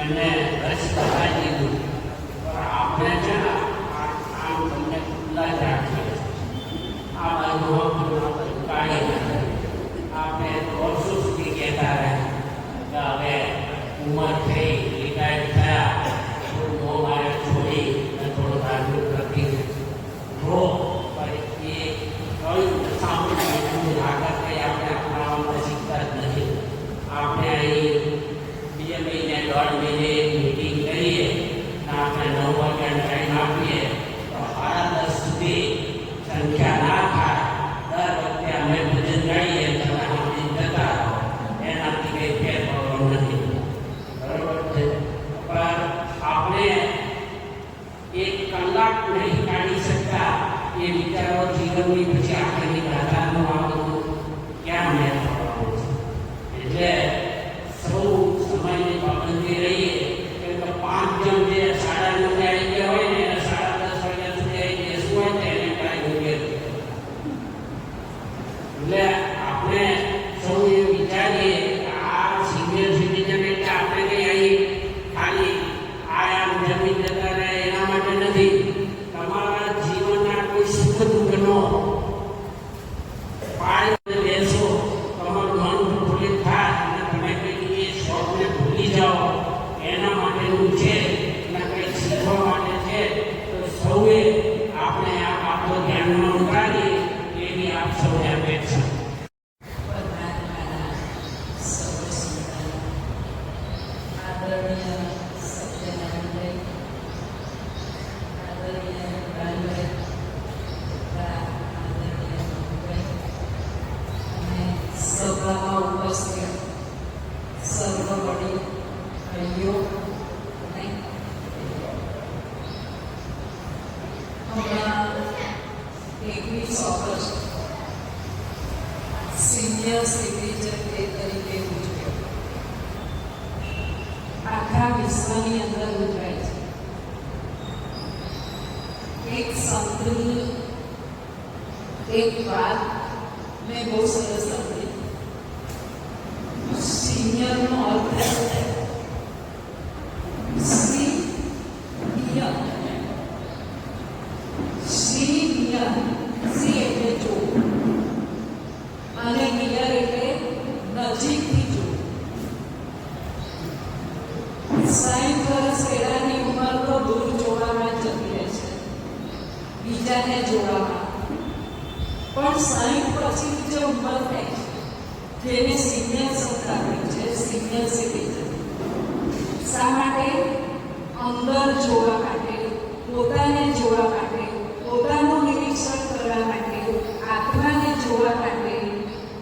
એમને રસ બતાવી દીધું. આપણે છે ને આમ તમને ખુલ્લા જ રાખીએ. આ બાજુ કાઢી નાખે. આપણે વર્ષો સુધી કહેતા રહ્યા કે હવે ઉંમર થઈ, રિટાયર થયા, થોડું મોં મારે છોડી અને થોડું ધાર્મિક પ્રતિ રો. પણ એ કયું સાંભળ્યું આગળ કંઈ આપણે અપનાવવામાં શીખતા જ નથી. આપણે અહીં 2 મહિને 1.5 મહિને મીટિંગ કરીએ અને આપણે 9 વાગ્યાનો ટાઈમ આપીએ તો 10:30 સુધી સંખ્યા ના થાય. દર વખતે અમે ભજન ગાઈએ તમે સાંભળી જતા એનાથી કંઈ ફેર પડવાનો નથી. બરાબર છે? પણ આપણે 1 કલાક નહીં કાઢી શકતા એ વિચારો જીવનની પછી આખરી ગાથાનું આવતું ક્યાં મેળ પડવાનું છે. એટલે સૌ સમયની પાબંદી રહીએ. કેમ કે 5 જણ જે 9:30 આવી ગયા હોય ને એને 10:30 વાગ્યા સુધી આવી ગયા શું હોય તો એને કાંઈ યોગ્ય એટલે આપણે સૌ એ વિચારીએ કે આ સિનિયર સિટીઝન એટલે આપણે કંઈ અહીં ખાલી આયામ જમીન જતા રહે એના માટે નથી. તમારા જીવનના કોઈ સુખ દુઃખનો પાળીને લેશો, તમારું મન પ્રફુલ્લિત થાય અને તમે કંઈક એ શોખને ભૂલી જાઓ એના માટેનું છે અને કંઈક શીખવા માટે છે. તો સૌએ આપણે આ બાબતો ધ્યાનમાં ઉતારીએ એવી આપ સૌને અપેક્ષા. સભામાં ઉપસ્થિત સર્વ વડીલ ભાઈઓ અને હમણાં 21 ઓગસ્ટ સિનિયર સિટીઝન ડે તરીકે ઉજવ્યો. આખા વિશ્વની અંદર ઉજવાય છે. એક સંતની એક વાત મેં બહુ સરસ સાંભળી. સિનિયરનો અર્થ સિનિયર. સિનિયર સી એટલે જોવું અને નિયર એટલે નજીકથી જોવું. પણ 60 પછીની જે ઉંમર થાય છે જેને સિનિયર સંતાવ્યું છે, સિનિયર સિટીઝન. શા માટે? અંદર જોવા માટે, પોતાને જોવા માટે, પોતાનું નિરીક્ષણ કરવા માટે, આત્માને જોવા માટે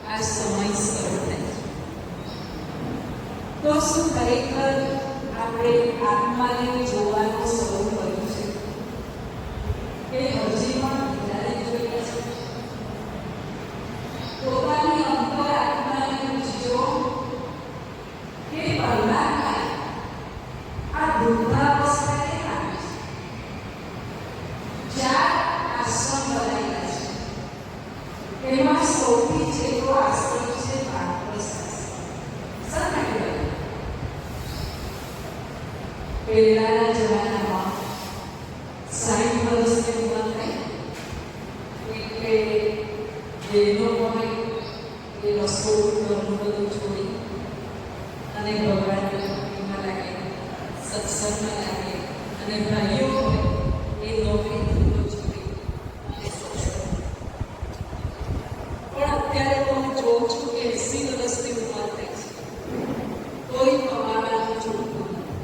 આ સમય શરૂ થાય છે. તો શું ખરેખર આપણે આત્માને જોવાનું શરૂ કર્યું છે કે હજી પણ વધારે જોઈએ છે? પોતાની અંતર આત્માને પૂછજો કે પરમાત્મા આ વૃદ્ધાવસ્થા કેમ આવી છે? 4 આશ્રમ બનાવ્યા છે. એમાં સૌથી છેલ્લો આશ્રમ છે વાનપ્રસ્થ આશ્રમ. શા માટે બન્યો? પહેલાના જમાનામાં 60 વર્ષની ઉંમર થાય એટલે બહેનો હોય એ રસોડું ઘરનું બધું છોડી અને ભગવાનની ભક્તિમાં લાગે, સત્સંગમાં લાગે, અને ભાઈઓ હોય એ નોકરી ધંધો છોડી અને સત્સંગ. પણ અત્યારે તો હું જોઉં છું કે 80 વર્ષની ઉંમર થાય છે, કોઈ કમાવાનું છૂટતું નથી.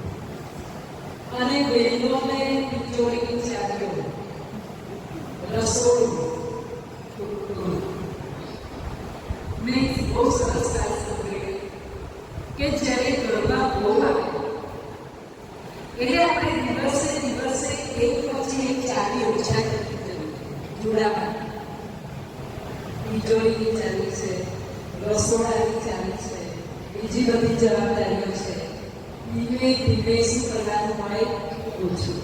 અને બહેનોને તિજોરીની ચાવીઓ, રસોડું છૂટતું. મેં બહુ સરસ વાત સાંભળી કે જ્યારે ઘરમાં બહુ આવે એટલે આપણે દિવસે દિવસે એક પછી એક ચાવી ઓછા કરતી જવી જોડાવા. તિજોરીની ચાવી છે, રસોડાની ચાવી છે, બીજી બધી જવાબદારીઓ છે. ધીમે ધીમે શું કરવાનું હોય? ઓછું.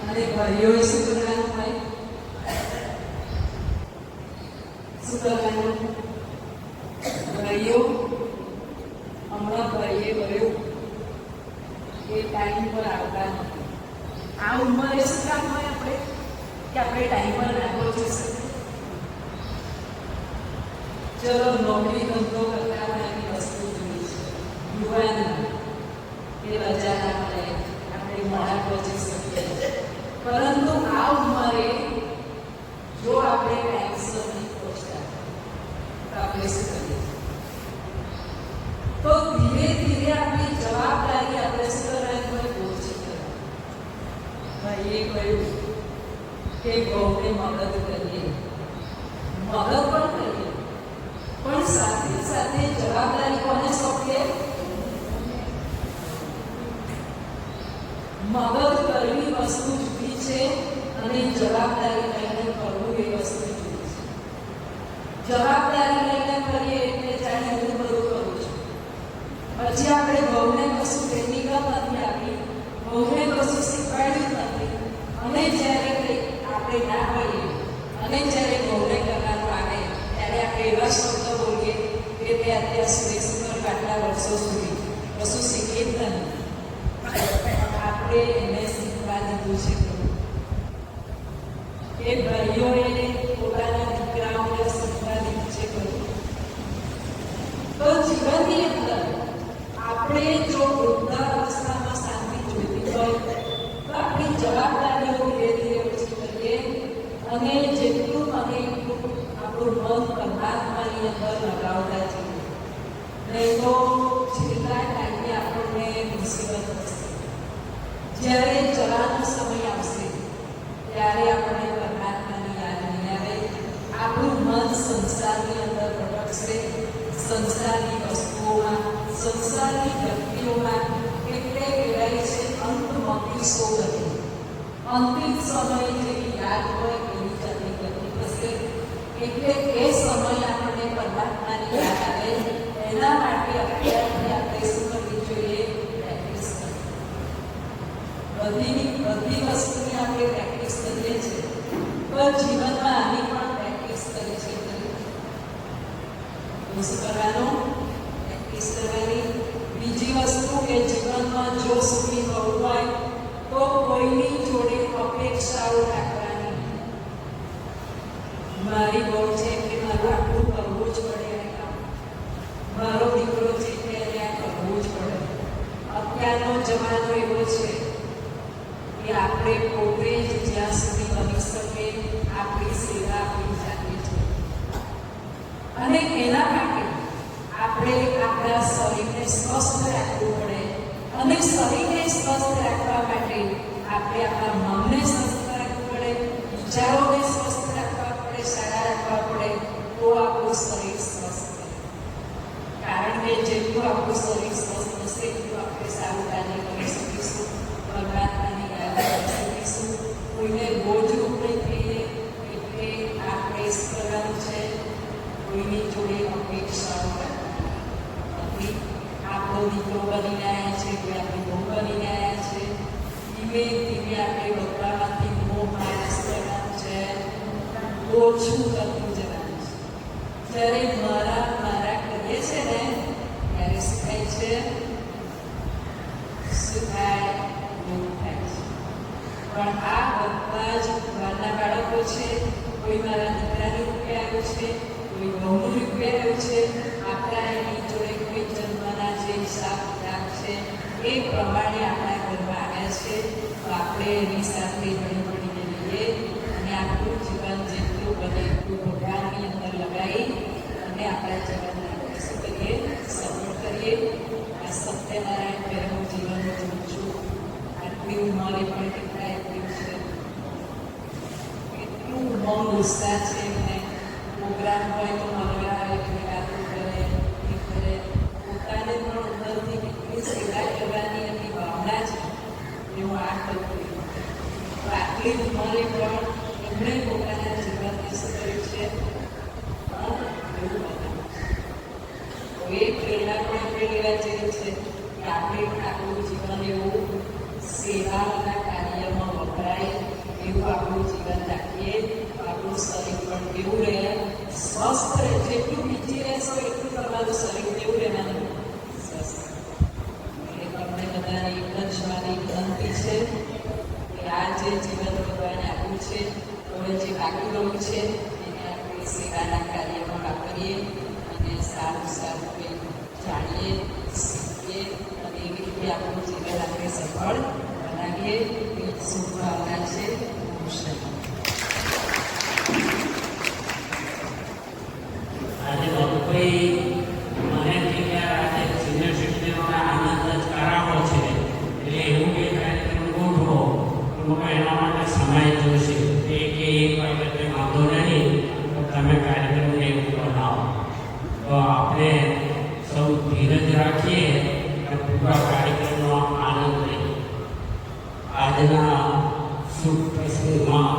અને ભાઈઓએ શું કરવાનું હોય? શું કરવાનું? ભાઈઓ હમણાં ભાઈએ કર્યું એ ટાઈમ પર આવતા નથી. આ ઉંમરે શું કામ હોય આપણે કે આપણે ટાઈમ પર ના પહોંચી શકીએ? ચલો નોકરી ધંધો કરતા આપણી વસ્તુ જોઈ છે. યુવાન એ રજા ના મળે, આપણે મોડા પહોંચી શકીએ. પરંતુ આ ઉંમરે જો આપણે ટાઈમસર નહીં પહોંચતા તો આપણે શું કરીએ? તો ધીરે ધીરે આપણી જવાબદારી આપણે શું કરવાની હોય? ઓછી કરવાની. ભાઈએ કહ્યું કે બહુને મદદ કરીએ, મદદ પણ કરીએ, પણ સાથે સાથે જવાબદારી કોને સોંપીએ? મદદ કરવી વસ્તુ જુદી છે અને જવાબદારી લઈને કરવું એ વસ્તુ જુદી છે. જવાબદારી લઈને કરીએ એટલે જાણે હું બધું કરું છું, પછી આપણે બહુને કશું ટ્રેનિંગ નથી આપી, બહુને કશું શીખવાડ્યું નથી, અને જ્યારે કંઈક આપણે ના હોઈએ અને જ્યારે બહુને કરવાનું આવે ત્યારે આપણે એવા શબ્દ બોલીએ કે તે અત્યાર સુધી સુંદર આટલા વર્ષો સુધી કશું શીખી જ નથી. આપણે એને શીખવા દીધું છે કે ભાઈઓએ પોતાના દીકરાઓને શીખવા દીધું છે. તો જીવનની અંદર આપણે જો વૃદ્ધાવસ્થામાં શાંતિ જોઈતી હોય તો આપણી જવાબદારીઓ ધીરે ધીરે ઓછી કરીએ અને જેટલું બને એટલું આપણું મન પરમાત્માની અંદર લગાવતા જઈએ. નહીં તો છેલ્લા ટાઈમે આપણને મુસીબત થશે. જ્યારે જવાનો સમય આવશે ત્યારે આપણે પરમાત્માની યાદ નહીં આવે. આપણું મન સંસારની અંદર ભટકશે, સંસારની વસ્તુઓમાં, સંસારની વ્યક્તિઓમાં. એટલે કહેવાય છે અંતમકી સોગતિ. અંતિમ સમય જેવી યાદ હોય એવી જાતની ગતિ થશે. એટલે એ સમય આપણને પરમાત્માની યાદ આવે એના માટે અત્યારથી આપણે શું કરવી જોઈએ? પ્રેક્ટિસ કરવી. બધી વસ્તુની આપણે પ્રેક્ટિસ કરીએ છીએ, પણ જીવનમાં આની પણ પ્રેક્ટિસ કરી છે. શું કરવાનું? પ્રેક્ટિસ કરવાની. બીજી વસ્તુ કે જીવનમાં જો સુખી થવું હોય તો કોઈની જોડે અપેક્ષાઓ રાખવાની. મારી બહુ છે કે મારું આટલું કરવું જ પડે, મારો દીકરો છે કે એને આ કરવું જ પડે. અત્યારનો જમાનો એવો છે કે આપણે પોતે જ જ્યાં સુધી બની શકે આપણી સેવા આપણી જાતે અને એના માટે આપણે આપણા શરીરને સ્વસ્થ રાખવું પડે અને શરીરને સ્વસ્થ રાખવા માટે આપણે આપણા મનને સ્વસ્થ રાખવું પડે, વિચારોને સ્વસ્થ રાખવા પડે, સારા રાખવા પડે, તો આપણું શરીર સ્વસ્થ રહે. કારણ કે જેટલું આપણું શરીર સ્વસ્થ હશે એટલું આપણે સારું કાર્ય કરી શકીશું, પરમાત્માની યાદ કરી શકીશું, કોઈને બોજરૂપ નહીં થઈએ. એટલે આપણે કરવાનું છે કોઈની જોડે અપેક્ષાઓ નથી. આપણો દીકરો બનીને આવ્યા છે, કોઈ આપણી બહુ બનીને આવ્યા છે. ધીમે ધીમે આપણે બધામાંથી મોહ માણસ કરવાનું છે, ઓછું કરતું જવાનું છે. જ્યારે મારા મારા કરીએ છે ને ત્યારે શું થાય છે? શું થાય? દુઃખ થાય છે. પણ આ બધા જ મારા બાળકો છે, કોઈ મારા દીકરાની રૂપે આવ્યું છે, કોઈ બહુનું રૂપે આવ્યું છે. આપણા એની જોડે કોઈ જન્મના જે હિસાબ કિતાબ છે એ પ્રમાણે આપણા ઘરમાં આવ્યા છે. તો આપણે એની સાથે હળી મળીને રહીએ અને આપણું જીવન જેટલું બને એટલું ભગવાનની અંદર લગાવી અને આપણા જીવનને આપણે શું કરીએ? સફળ કરીએ. આ સત્યનારાયણ પહેલું જીવન જોઉં છું. આટલી ઉંમરે પણ કેટલા એક્ટિવ છે, એટલું ઉમંગ ઉત્સાહ છે. મને પ્રોગ્રામ હોય તો મળવા આવે, એટલે વાતો કરે, એ કરે. પોતાને પણ અંદરથી કેટલી સેવા કરવાની એની ભાવના છે કે હું આ કરું. તો આટલી ઉંમરે પણ એમણે પોતાના જીવનને શું કર્યું છે? એવું બનાવ્યું. તો એ પ્રેરણા પણ આપણે લેવા જેવી છે કે આપણે પણ આપણું જીવન એવું સેવાના કાર્યમાં વપરાય એવું આપણું જીવન રાખીએ. આપણું શરીર પણ કેવું રહે? સ્વસ્થ રહે. જેટલું બીજી રહેશો એટલું તમારું શરીર કેવું રહેવાનું? સ્વસ્થ. એટલે તમને બધાને એક જ મારી વિનંતી છે કે આ જે જીવન ભગવાને આપ્યું છે, હવે જે બાકી રહ્યું છે એને આપણે સેવાના કાર્યમાં વાપરીએ અને સારું સારું કંઈ જાણીએ, શીખીએ અને એવી રીતે આપણું જીવન આપણે સફળ બનાવીએ. એ શુભભાવના છે. આજે બાબુભાઈ મને આજે સિનિયર સિટીઝનોને આનંદ જ કરાવો છે, એટલે એવું કે કાર્યક્રમ ગોઠવો તો એના માટે સમય જોશે. કે એક વાગે વાંધો નહીં, તો તમે કાર્યક્રમને એવું બનાવો. તો આપણે સૌ ધીરજ રાખીએ અને પૂરા કાર્યક્રમનો આનંદ લઈએ. આજના શુભ પ્રસંગમાં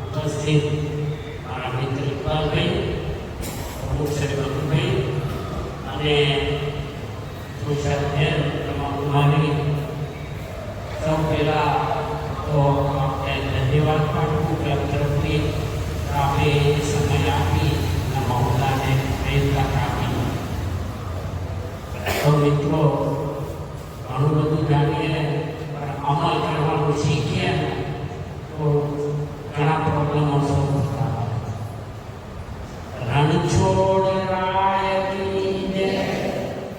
ઉપસ્થિત મારા મિત્ર ઇકબાલભાઈ, પ્રમુખ શ્રી બાબુભાઈ અને સુશાંતબેન રમાકુમારી, સૌ પહેલાં તો આપણે ધન્યવાદ પાઠવું ક્લબ તરફથી આપણે સમય આપી અને મહોદાને પ્રેરણા આપી. તો મિત્રો ઘણું બધું જાણીએ પણ અમલ કરવાનું શીખીએ તો ઘણા પ્રોબ્લેમો સોલ્વ થતા. રણછોડ રાય કી જય.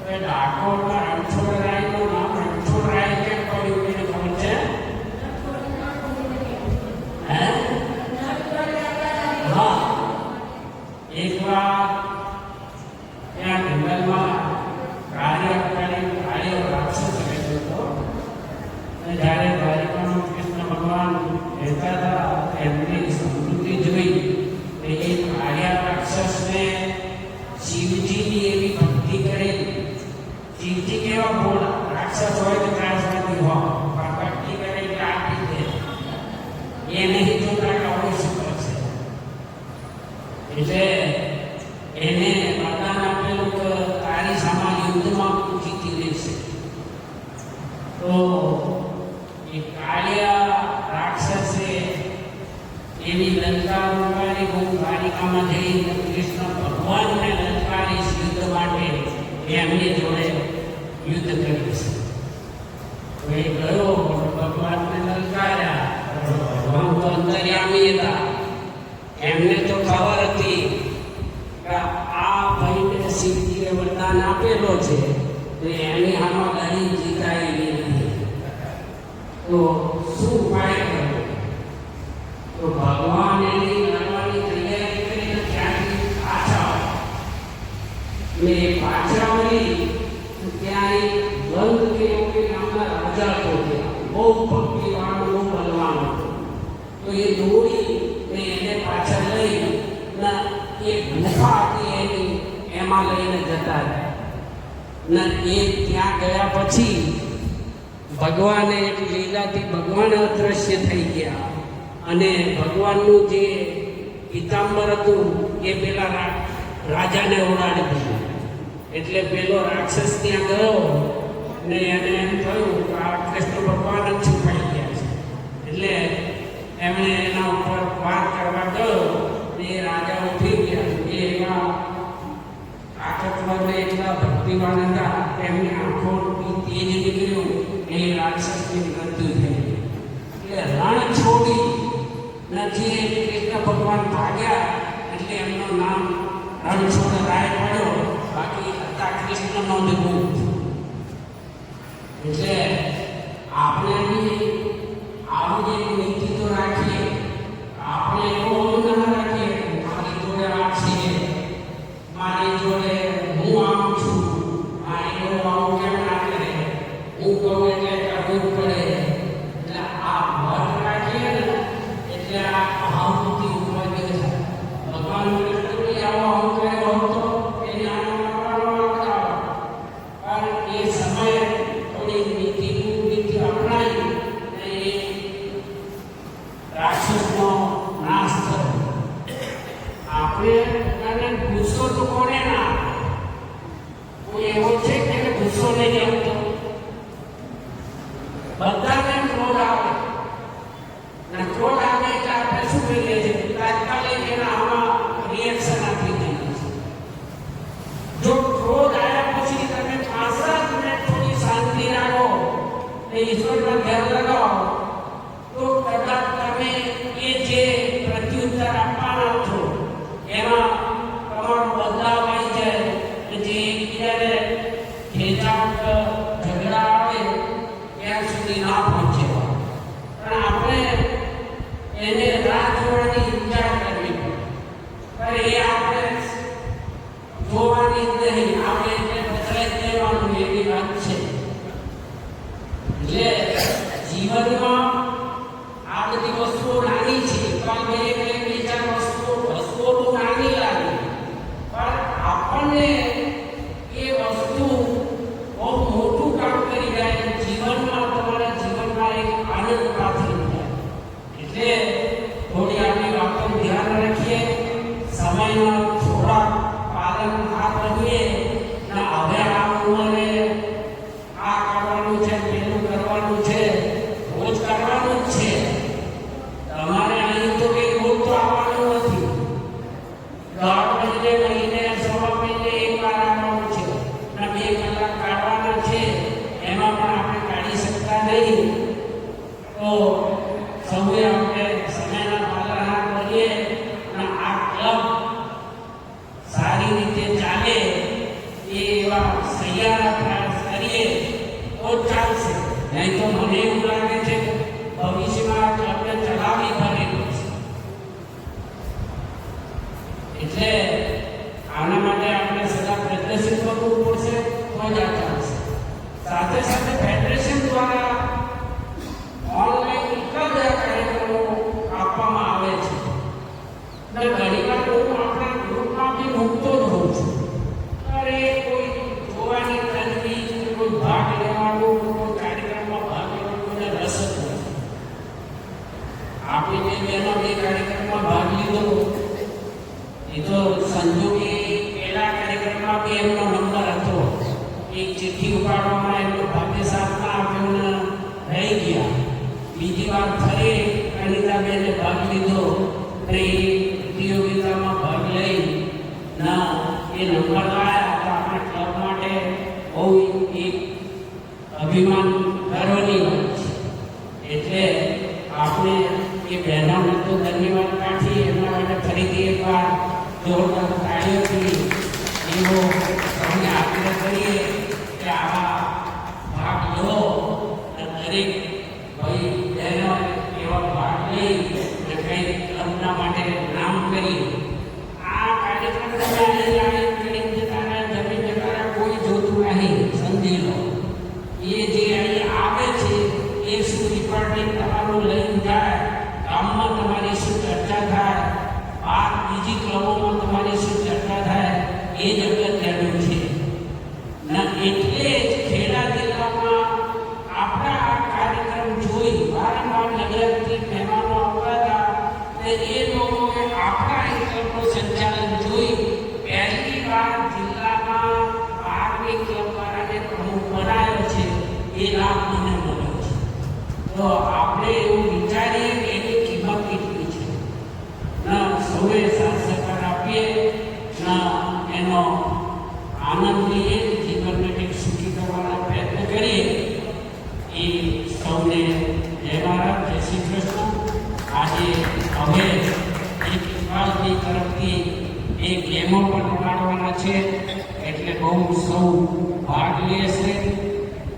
ડાકોરના રણછોડ રાયનું નામ રણછોડ રાય કેમ પડ્યું એને ખબર છે? હા, એકવાર ત્યાં જંગલમાં કાર્ય રાક્ષસ રહેતો હતો. અને જ્યારે દ્વારિકામાં કૃષ્ણ ભગવાન રહેતા હતા એમની સમૃદ્ધિ જોઈ તો એ કાર્યા રાક્ષસને શિવજીની એવી ભક્તિ કરેલી. શિવજી કેવા ભોળા રાક્ષસ હોય તો ત્રાસવાદી હોય, પણ ભક્તિ કરે એટલે આપી દે. એ નહીં જોતા કે હવે શું કરશે. એટલે એને વરદાન આપેલું કે તારી સામા યુદ્ધમાં જીતી લેશે. તો એ કાળિયા રાક્ષસે એની લંકા લંકારી બહુ દ્વારિકામાં જઈ કૃષ્ણ ભગવાનને લંકારી યુદ્ધ માટે એમની જોડે યુદ્ધ કર્યું છે. તો એ ગયો ભગવાનને લલકાર્યા. ભગવાન તો અંતર્યામી હતા, એમને તો ખબર હતી કે આ ભાઈને શિવજીએ વરદાન આપેલો છે તો એની આમાં લડી જીતાય એવી નથી. તો શું ઉપાય કરવો? તો ભગવાન એની લડવાની તૈયારી કરીને ત્યાંથી પાછા ને પાછા વળી ત્યાં એક બંધ કે એવું કે નામના રાજા હતો ત્યાં બહુ ભક્તિવાન બહુ બલવાન હતો. તો એ દોડી ને એને પાછળ લઈ ના એ ગુફા હતી એની એમાં લઈને જતા રહ્યા. ને એ ત્યાં ગયા પછી ભગવાને એક લીલાથી ભગવાન અદ્રશ્ય થઈ ગયા અને ભગવાનનું જે પિતાંબર હતું એ પેલા રાજાને ઉડાડી દીધું. એટલે પેલો રાક્ષસ ત્યાં ગયો ને એને એમ થયું કે આ કૃષ્ણ ભગવાન જ છુપાઈ ગયા છે. એટલે એમણે એના ઉપર વાર કરવા ગયો ને એ રાજા ઉઠી ગયા. એ એવા તાકતવર ને એટલા ભક્તિવાન હતા એમની આંખોથી તેજ નીકળ્યું એ રાક્ષસની મૃત્યુ થઈ. એટલે રણ છોડી નથી કૃષ્ણ ભગવાન ભાગ્યા એટલે એમનું નામ રણછોડ રાય પડ્યો. બાકી હતા કૃષ્ણનો નિગુણ. એટલે આપણે બી આવું એક નીતિ તો રાખીએ. આપણે એવો ના રાખીએ મારી જોડે આ છે, મારી જોડે હું આમ છું, મારી જોડે આવું કેમ ના કરે, હું કહું એટલે કરવું પડે. એટલે આ મત રાખીએ ને એટલે આ અહંતિ ઉપર ગઈ છે. ભગવાન કૃષ્ણ આવો અહંકાર હતો એને પણ એ સમયે થોડી નીતિ અપનાવી અને એ રાક્ષસનો નાશ થયો. આપણે ગુસ્સો તો કોને ના કોઈ એવો છે કે ગુસ્સો નહીં આવતો? બધાને ક્રોધ આવે અને ક્રોધ આવે એટલે આપણે શું કરીએ છીએ? તાત્કાલિક એના આમાં રિએક્શન આપી દઈએ છીએ. જો ક્રોધ આવ્યા પછી તમે 5 મિનિટ થોડી શાંતિ રાખો અને ઈશ્વરમાં ધ્યાન લગાવો તો કદાચ તમે એ જે પ્રત્યુત્તર આપવાના છો એમાં તમારો બદલાવ આવી જાય. જે એકબીજાને ખેંચાણ ઝઘડા આવે ત્યાં સુધી ના પહોંચે. પણ આપણે એને રાહ જોવાની વિચાર કરવી પડે. પણ એ આપણે જોવાની જ નહીં, આપણે એને બદલાઈ દેવાનું એવી વાત છે. એટલે જીવનમાં આ બધી વસ્તુઓ નાની છે પણ એક બીજા વસ્તુઓ તો નાની લાગે પણ આપણને એ વસ્તુ બહુ મોટું કામ કરી જાય. જીવનમાં તમારા જીવનમાં એક આનંદ પાથરી જાય. એટલે થોડી આપણી વાતો ધ્યાન રાખીએ, સમયનો થોડા પાલન આ કરીએ ને હવે આ ઉંમરે આ કરવાનું છે, પેલું કરવાનું છે, રોજ કરવાનું જ છે. તમારે અહીં તો કઈ રોજ તો આવવાનું નથી. 10 મહિને 6 મહિને એક વાર આવવાનું છે અને 2 કલાક કાઢવાના છે. એમાં પણ આપણે કાઢી શકતા નહીં. તો સૌએ આપણે સમયના પાલન કરીએ અને આ ક્લબ સારી રીતે ચાલે એ એવા સહિયારા પ્રયાસ કરીએ તો ચાલશે. નહીં તો મને એવું લાગે છે કે ભવિષ્યમાં ક્લબને ચલાવવી પડે. એટલે આના માટે આપણે સદા પ્રદર્શિત કરવું પડશે તો જ આ ચાલશે. સાથે સાથે ફેડરેશન દ્વારા ઓનલાઈન એટલા બધા કાર્યક્રમો આપવામાં આવે છે અને ઘણીવાર હું આપણા ગ્રુપમાં બી મૂકતો જ હોઉં છું. અરે કોઈ જોવાની તજવીજ, કોઈ ભાગ લેવાનું, કોઈ કાર્યક્રમમાં ભાગ લેવાનો મને રસ જ નથી. આપણે જે બહેનો એ કાર્યક્રમમાં ભાગ લીધો એ તો સંજોગે પહેલા કાર્યક્રમમાં બી એમનો નંબર હતો. એક ચિઠ્ઠી ઉપાડવામાં એમનો ભાગ્ય સાથ ના આપ્યો ને રહી ગયા. બીજી વાર ફરી અનિતાબેને ભાગ લીધો અને એ પ્રતિયોગિતામાં ભાગ લઈ ના એ નંબર લાવ્યા તો આપણા ક્લબ માટે બહુ એક અભિમાન ગર્વની વાત છે. એટલે આપણે એ બહેનોને તો ધન્યવાદ પાઠવી એમના માટે ફરીથી એકવાર જોરદાર તાળીઓથી એવો તમને આગ્રહ કરીએ કે આવા ભાગ લો અને દરેક ભાઈ બહેનો એવા ભાગ લઈ અને કંઈક ક્લબના માટે નામ કરી આ કાર્યક્રમ તમે સાથ સહકાર આપીએ એનો આનંદ લઈએ, જીવનને કંઈક સુખી કરવાના પ્રયત્ન કરીએ. એ સૌને જય મહારાજ, જય શ્રી કૃષ્ણ. આજે હવે એક વિભાગની તરફથી એ ગેમો પણ રમાડવાના છે, એટલે બહુ સૌ ભાગ લેશે.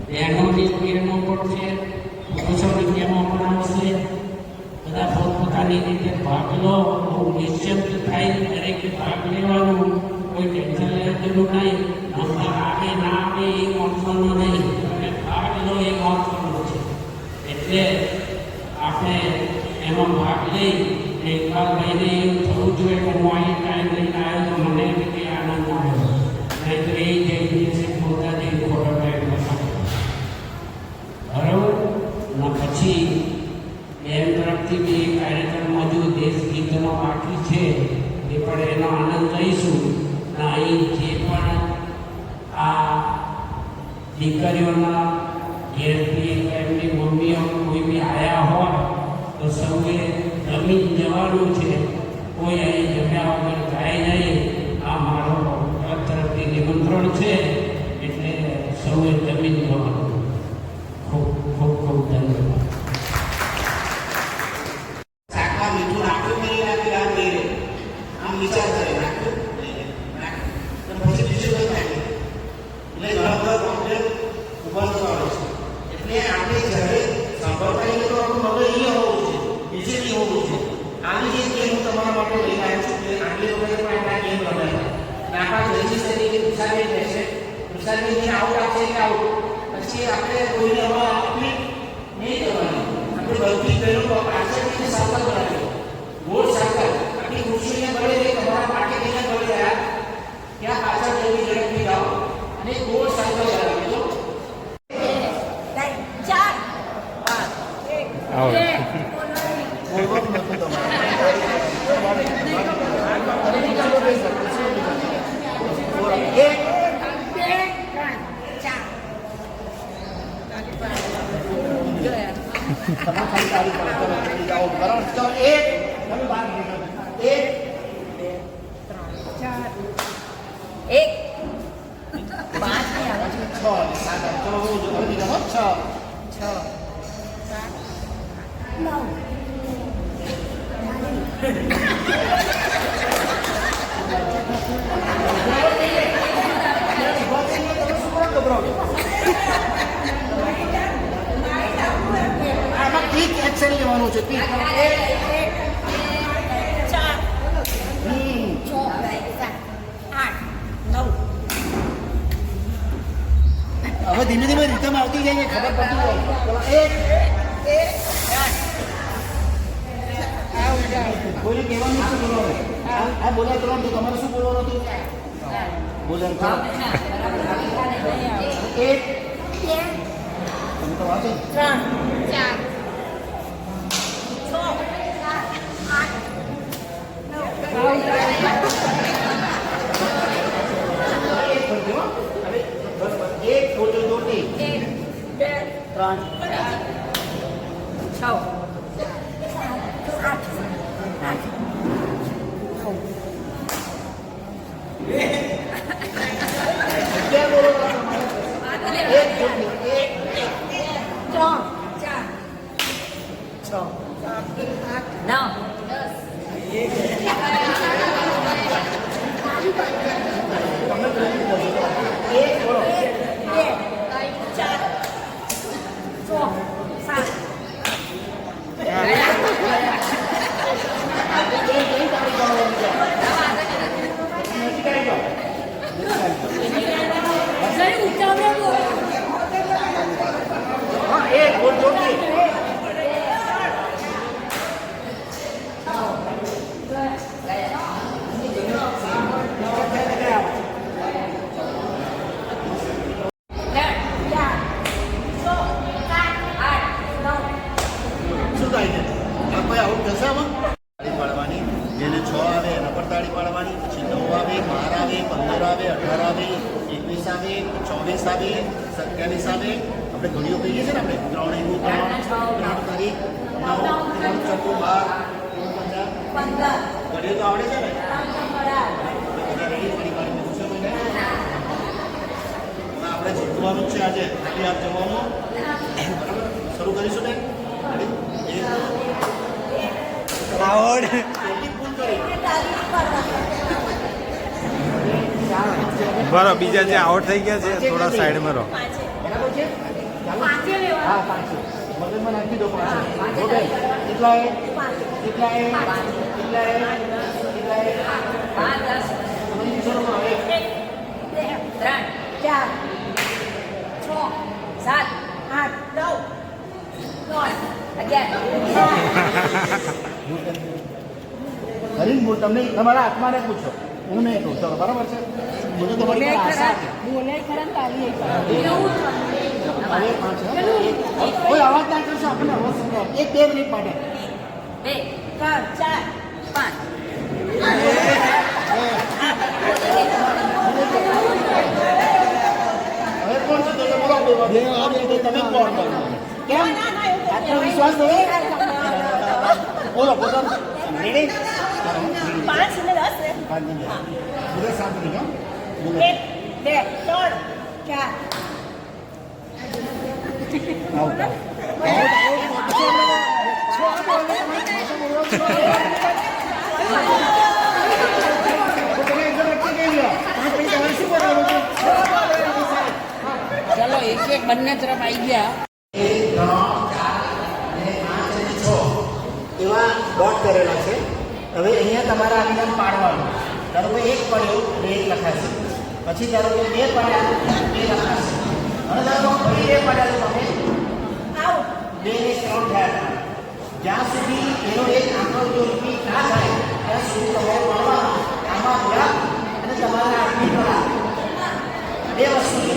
બહેનોની ગેમો પણ છે, પુરુષોની ગેમો પણ આવશે. બધા પોતપોતાની રીતે ભાગ લો. બહુ નિશ્ચિંત થાય, દરેકે ભાગ લેવાનું, કોઈ ટેન્શન લેવાનું નહીં. નંબર આવે ના આવે એ મહત્વનું નહીં, તમે ભાગ લો એ મહત્વનું છે. એટલે આપણે એમાં ભાગ લઈ એકબાલભાઈને એવું થવું જોઈએ કે હું અહીં ટાઈમ લઈને આવ્યો તો મને કંઈ આનંદ આવ્યો, નહીં તો એ જઈ દિવસે પોતા જઈ ખોટા ટાઈમ બરાબર. અને પછી એમ તરફથી બી કાર્યક્રમ હજુ દેશ ગીતનો બાકી છે, એ પણ એનો આનંદ લઈશું. અને અહીં જે પણ આ દીકરીઓના ઘેરથી એમની મમ્મીઓ કોઈ બી આવ્યા હોય તો સૌએ જમી જવાનું છે. કોઈ અહીં જમ્યા વગર જાય નહીં. આ મારો તરફથી નિમંત્રણ છે, એટલે સૌએ જમી જવાનું. ખૂબ ખૂબ ખૂબ ધન્યવાદ. શાકમાં મીઠું નાખ્યું નહીં નાખ્યું આ નહીં રહે, આમ વિચાર કરે નાખ્યું પછી બીજું કંઈ નાખ્યું એટલે ઘણા બધા પ્રોબ્લેમ ઉભા થવા આવે છે. એટલે આપણે જ્યારે સાંભળતા તો આપણું મગજ એ હોવું છે, બીજે બી હોવું છે. આવી જે ગેમ હું તમારા માટે લઈને આવ્યો છું કે આગલી વખતે પણ આપણા ગેમ રમાય. આપણા જજીસ તરીકે દુસાબેન રહેશે, દુસાબેનને આઉટ આપશે કે આઉટ. પછી આપણે કોઈને હવે આપી નહીં કરવાની. આપણે બધી પહેલું પાછળથી સાકર બનાવ્યો, ગોળ સાકર. આપણી ખુરશીને બળે રહી, તમારા પાટે કઈને બળે રહ્યા ત્યાં પાછળ જલ્દી ઝડપથી જાઓ અને ગોળ સાકર બનાવ્યો. આમાં પીક એક્શન લેવાનું છે. પીક હવે ધીમે ધીમે રીતમ આવતી જાય, ખબર પડતી જાય. કોઈને કહેવાનું શું બોલવાનું? આ બોલ્યા ત્રણ તો તમારે શું બોલવાનું હતું? બોલ્યા એક તમે તો વાંચો 3 4 એક ફોટો દોટી 1 2 ત્રણ 6 ક્યાં બોલો એક દોટી એક 3 4 છ 9 એક બોલો 2 4 એક બોલ દોટી શું થાય છે? આ કોઈ આઉટ થશે આમાં? તાળી પાડવાની, જેને 6 આવે એના પર તાળી પાડવાની, પછી 9 આવે, 12 આવે, 15 આવે, 18 આવે, 21 આવે, 24 આવે, 27 આવે. આપણે ઘડીઓ કહીએ છીએ ને, આપણે 3 એનું 3 તારીખ 9 3 ચોખ્ખું 12 15 ઘડીઓ ઘરે તો આવડે છે ને? રેડી? ફરી પૂછો મને. આપણે જીતવાનું જ છે આજે. ખાલી આપ જવાનું. શરૂ કરીશું ને? આવડ બરો બીજા જે આઉટ થઈ ગયા છે થોડા સાઈડમાં રહો. બરાબર છે? હા, 5 મગજમાં નાખી દો. 5 ઓકે. કેટલા એ? કેટલા એ? કેટલા એ? કેટલા એ? 5 10 શરૂમાં 1 2 3 4 6 7 8 9 હરીન બોલ. તમને તમારા આત્માને પૂછો, હું નહીં કહું. ચલો બરાબર છે. મને તમારી પર આશા છે. હવે 5 કોઈ અવાજ ના કરશો, આપણને અવાજ સંભળાવો. 1-2 મિનિટ માટે 2 3 4 5 હવે કોણ છે? તમે કોણ બોલો? કેમ આત્મવિશ્વાસ નહીં? બોલો પોતાનું. રેડી? 5 ને 10 ને 5 મિનિટ. બોલો 7 મિનિટ. બોલો 1 2 3 4 આઉટ. ચલો એક બંને તરફ આવી ગયા. 1 3 4 અને 5 અને 6 એવા ડોટ કરેલા છે. હવે અહીંયા તમારે આ નામ પાડવાનું. ધારો કે 1 પડ્યો એટલે 1 લખાશે. પછી ધારો કે 2 પડ્યા 2 લખાશે. અને ધારો કે ફરી 2 પડ્યા તો તમે આઉટ. 2 ને 3 થયા. જ્યાં સુધી એનો એક આંકડો જો રિપીટ ના થાય ત્યાં સુધી તમારે પાડવાનું. આમાં બ્લોક અને તમારા હાથની કળા 2 વસ્તુ છે.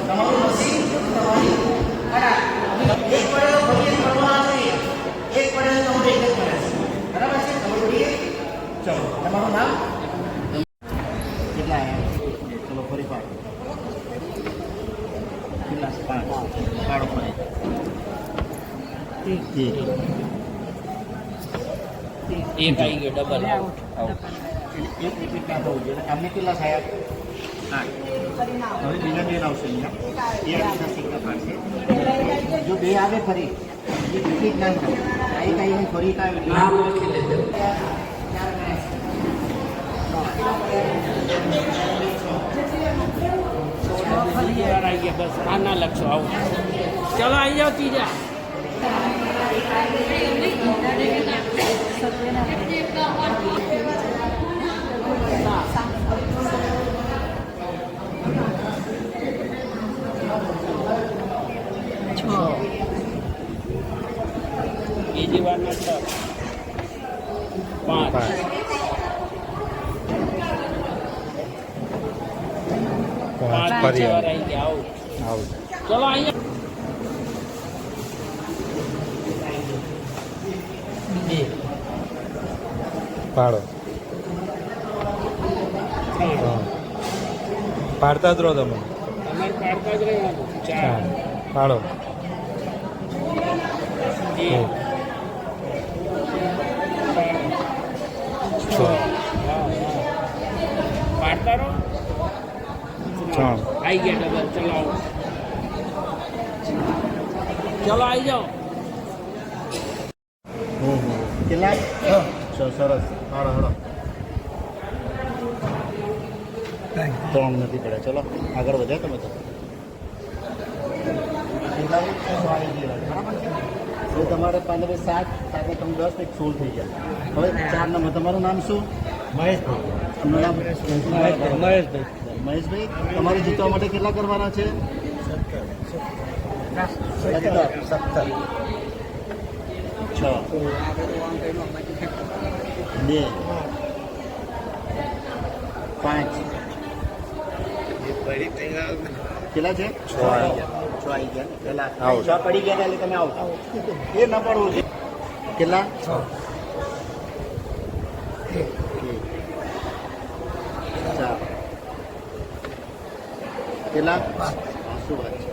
તમારું નસીબ તમારી કળા. 1 પડ્યો ફરી 1 પડવા જોઈએ. 1 પડ્યો તો તમને 1 જ મળે છે. બરાબર છે? તમારું જોઈએ. ચલો તમારું નામ કેટલા આવ્યા? ચલો ફરી પાડો. કેટલા? 5 પાડો ફરી. 1 આવી ગયો ડબલ આઉટ. એક રિપીટ ના થવું જોઈએ. અમને કેટલા થયા? 8. હવે બીજા 2 આવશે અહીંયા. એ આપણા સિક્કા પાડશે. જો 2 આવે ફરી એ રિપીટ ના થાય. કાંઈ કાંઈ ફરી કાંઈ નામ લખી લેજો. આવી ગયા બસ. આ ના લખશો આવું. ચલો આવી જાઓ ત્રીજા. બીજી વાર ના 6 5 5 ફરી વાર આવી ગયા આવું. આઉટ. ચલો અહીંયા પાડો. હા. પાડતા જ રહો તમે. તમારે પાડતા જ રહેવાનું. 4 પાડો. 1 6 પાડતા રહો. 6 આવી ગયા ડબલ. ચલો આવો. ચલો આવી જાઓ. કેટલા? 6. સરસ. હાડો હાડો. 3 નથી પડ્યા. ચલો આગળ વધ્યા તમે તો. કેટલા? 6 આવી ગયા. બરાબર છે? હવે તમારે 15 7 સાથે તમે 10 એક 16 થઈ ગયા. હવે 4 નંબર. તમારું નામ શું? મહેશભાઈ. તમારું નામ? મહેશભાઈ. મહેશભાઈ, તમારે જીતવા માટે કેટલા કરવાના છે? 17 6 2 5 કેટલા છે? 6 આવી ગયા. પેલા 6 પડી ગયા એટલે તમે આવો. એ ન પડવું છે. કેટલા? 6 4 કેટલા? શું વાત છે?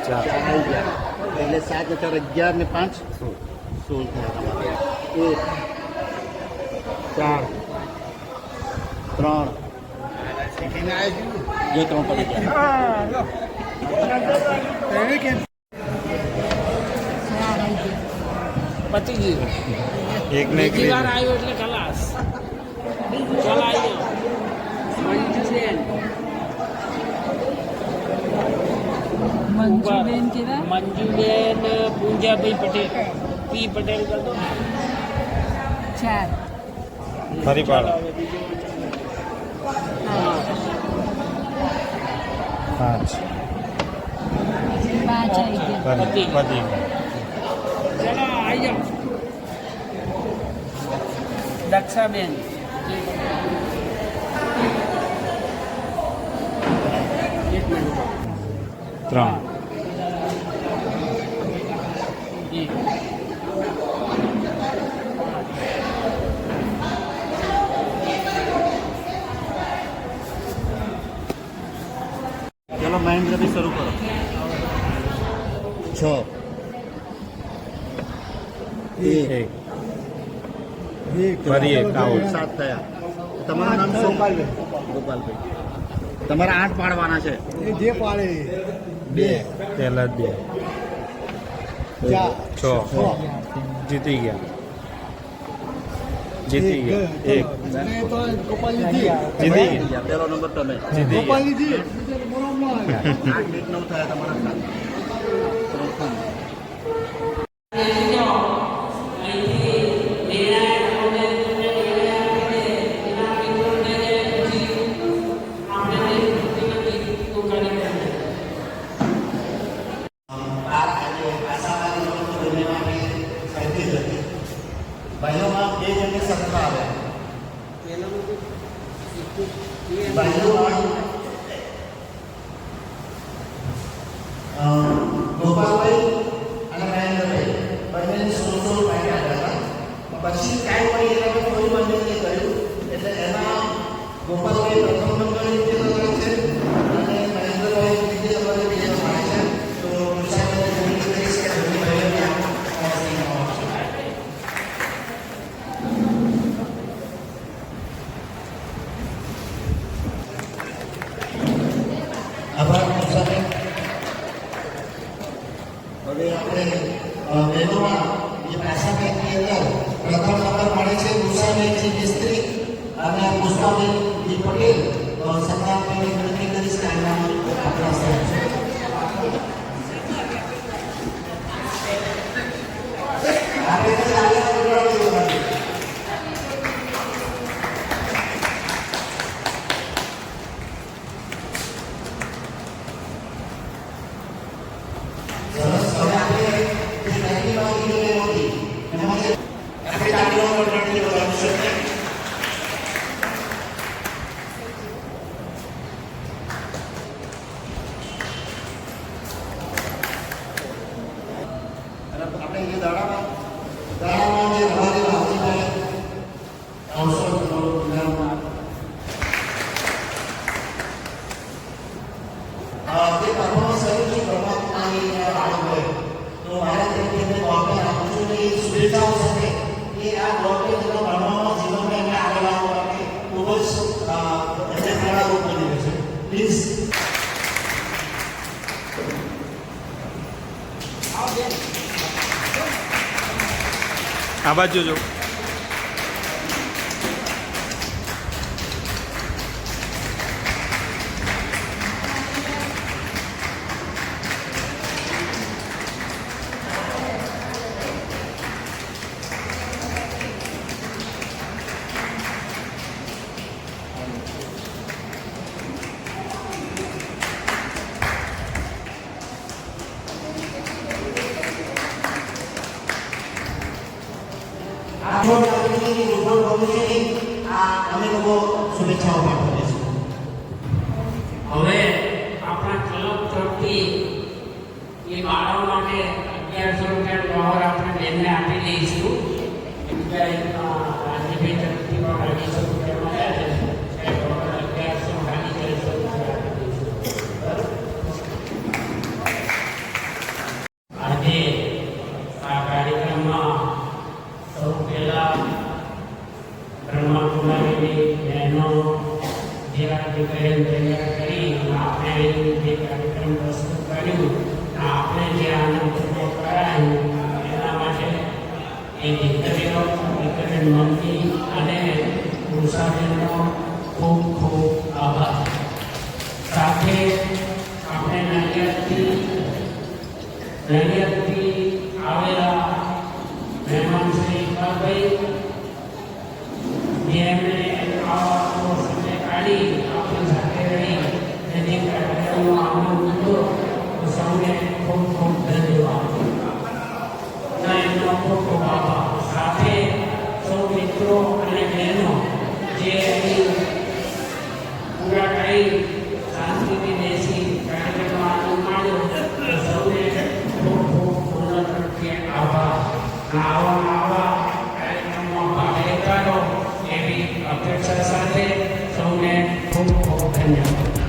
4 આવી ગયા. એટલે 7 4 11 ને 5 16 થયા તમારે. 1 4 3 જે 3 પડી ગયા પતી ગયું એક ને એક બીજી વાર આવ્યો એટલે ખલાસ ચાલ આવી જાઓ મંજુબેન મંજુબેન પૂંજાભાઈ પટેલ પી પટેલ કર દો 4 ફરી પાડો 5 પતી ચાલો આવી જાઓ દક્ષાબેન એક મિનિટ 3 જી ચલો મહેન્દ્રભાઈ શરૂ કરો 6 એક ફરી એક આઉટ 7 થયા તમારું નામ શું ગોપાલભાઈ તમારે 8 પાડવાના છે જે પાડે 2 પહેલા જ 2 6 જીતી ગયા જીતી ગયા એક જીતી ગયા પહેલો નંબર તમે જીતી ગયા 8 9 થયા તમારા ભાઈઓમાં 2 જણને સરખા આવે ભાઈઓમાં ગોપાલભાઈ અને મહેન્દ્રભાઈ બંનેને 16 પોઈન્ટ આવ્યા હતા પછી કાંઈ પડી એટલે અમે ફરી બંનેને કર્યું એટલે એમાં ગોપાલભાઈ પ્રથમ નંબરે વિજેતા કરે છે અને મહેન્દ્રભાઈ બીજા નંબરે વિજેતા મળે છે તો મુસાફરી વિનંતી કરીશ કે બંને ભાઈઓને આભાર મુસાફરી હવે આપણે બહેનોમાં જે ભાષા બેંકની અંદર પ્રથમ નંબર મળે છે ઉષાબેનજી મિસ્ત્રી અને પુષ્પાબેનજી પટેલ સન્માનની વિનંતી કરીશ કે આપણા સાહેબ છે આપણે જે દાડામાં જે રવાજે હાથીભાઈ અવસર ગુનામાં તે પરફોર્મન્સ કર્યું છે પરમાત્માની આળોએ તો મારા તરફથી એમને ગોળને આપું છું અને એ શુભેચ્છાઓ સાથે એ આ ગોળને તેના ભણવામાં જીવનમાં એમને આગળ આવવા માટે ખૂબ જ એમને પ્રેરણારૂપ બની રહ્યું છે પ્લીઝ આ બાજુ જો અમે લોકો શુભેચ્છાઓ પાઠવીએ છીએ હવે આપણા ક્લબ તરફથી એ બાળકો માટે 1100 રૂપિયા ડોલર આપણે બેનને આપી દઈશું રાજ્યભાઈ તરફથી પણ 250 રૂપિયા મળ્યા છે 1100 આજે આ કાર્યક્રમમાં સૌ પહેલા બ્રહ્મા ભાઈઓની બહેનો જેવા જે બહેન તૈયાર કરી આપણે જે કાર્યક્રમ પ્રસ્તુત કર્યું આપણે જે આનંદ પૂર્વક કરાયું એના માટે એ દીકરીઓ મમ્મી અને ઉષાબેનનો ખૂબ ખૂબ આભાર. સાથે આપણે નડિયાદથી આવેલા મહેમાન શ્રી ઇકબાલભાઈ જેમણે આવા સમય કાઢી આપણી સાથે રહી અને કાર્યક્રમનો આનંદ લીધો તો સૌને ખૂબ ખૂબ ધન્યવાદ અને એમનો ખૂબ ખૂબ આભાર. સાથે સૌ મિત્રો અને બહેનો જે અહીં પૂરા કરી શાંતિથી બેસી કાર્યક્રમનો આનંદ માણ્યો તો સૌને ખૂબ ખૂબ પૂર્ણ તરફથી આભાર. આવા કાર્યક્રમમાં ભાગ લેતા રહો એવી અપેક્ષા સાથે સૌને ખૂબ ખૂબ ધન્યવાદ.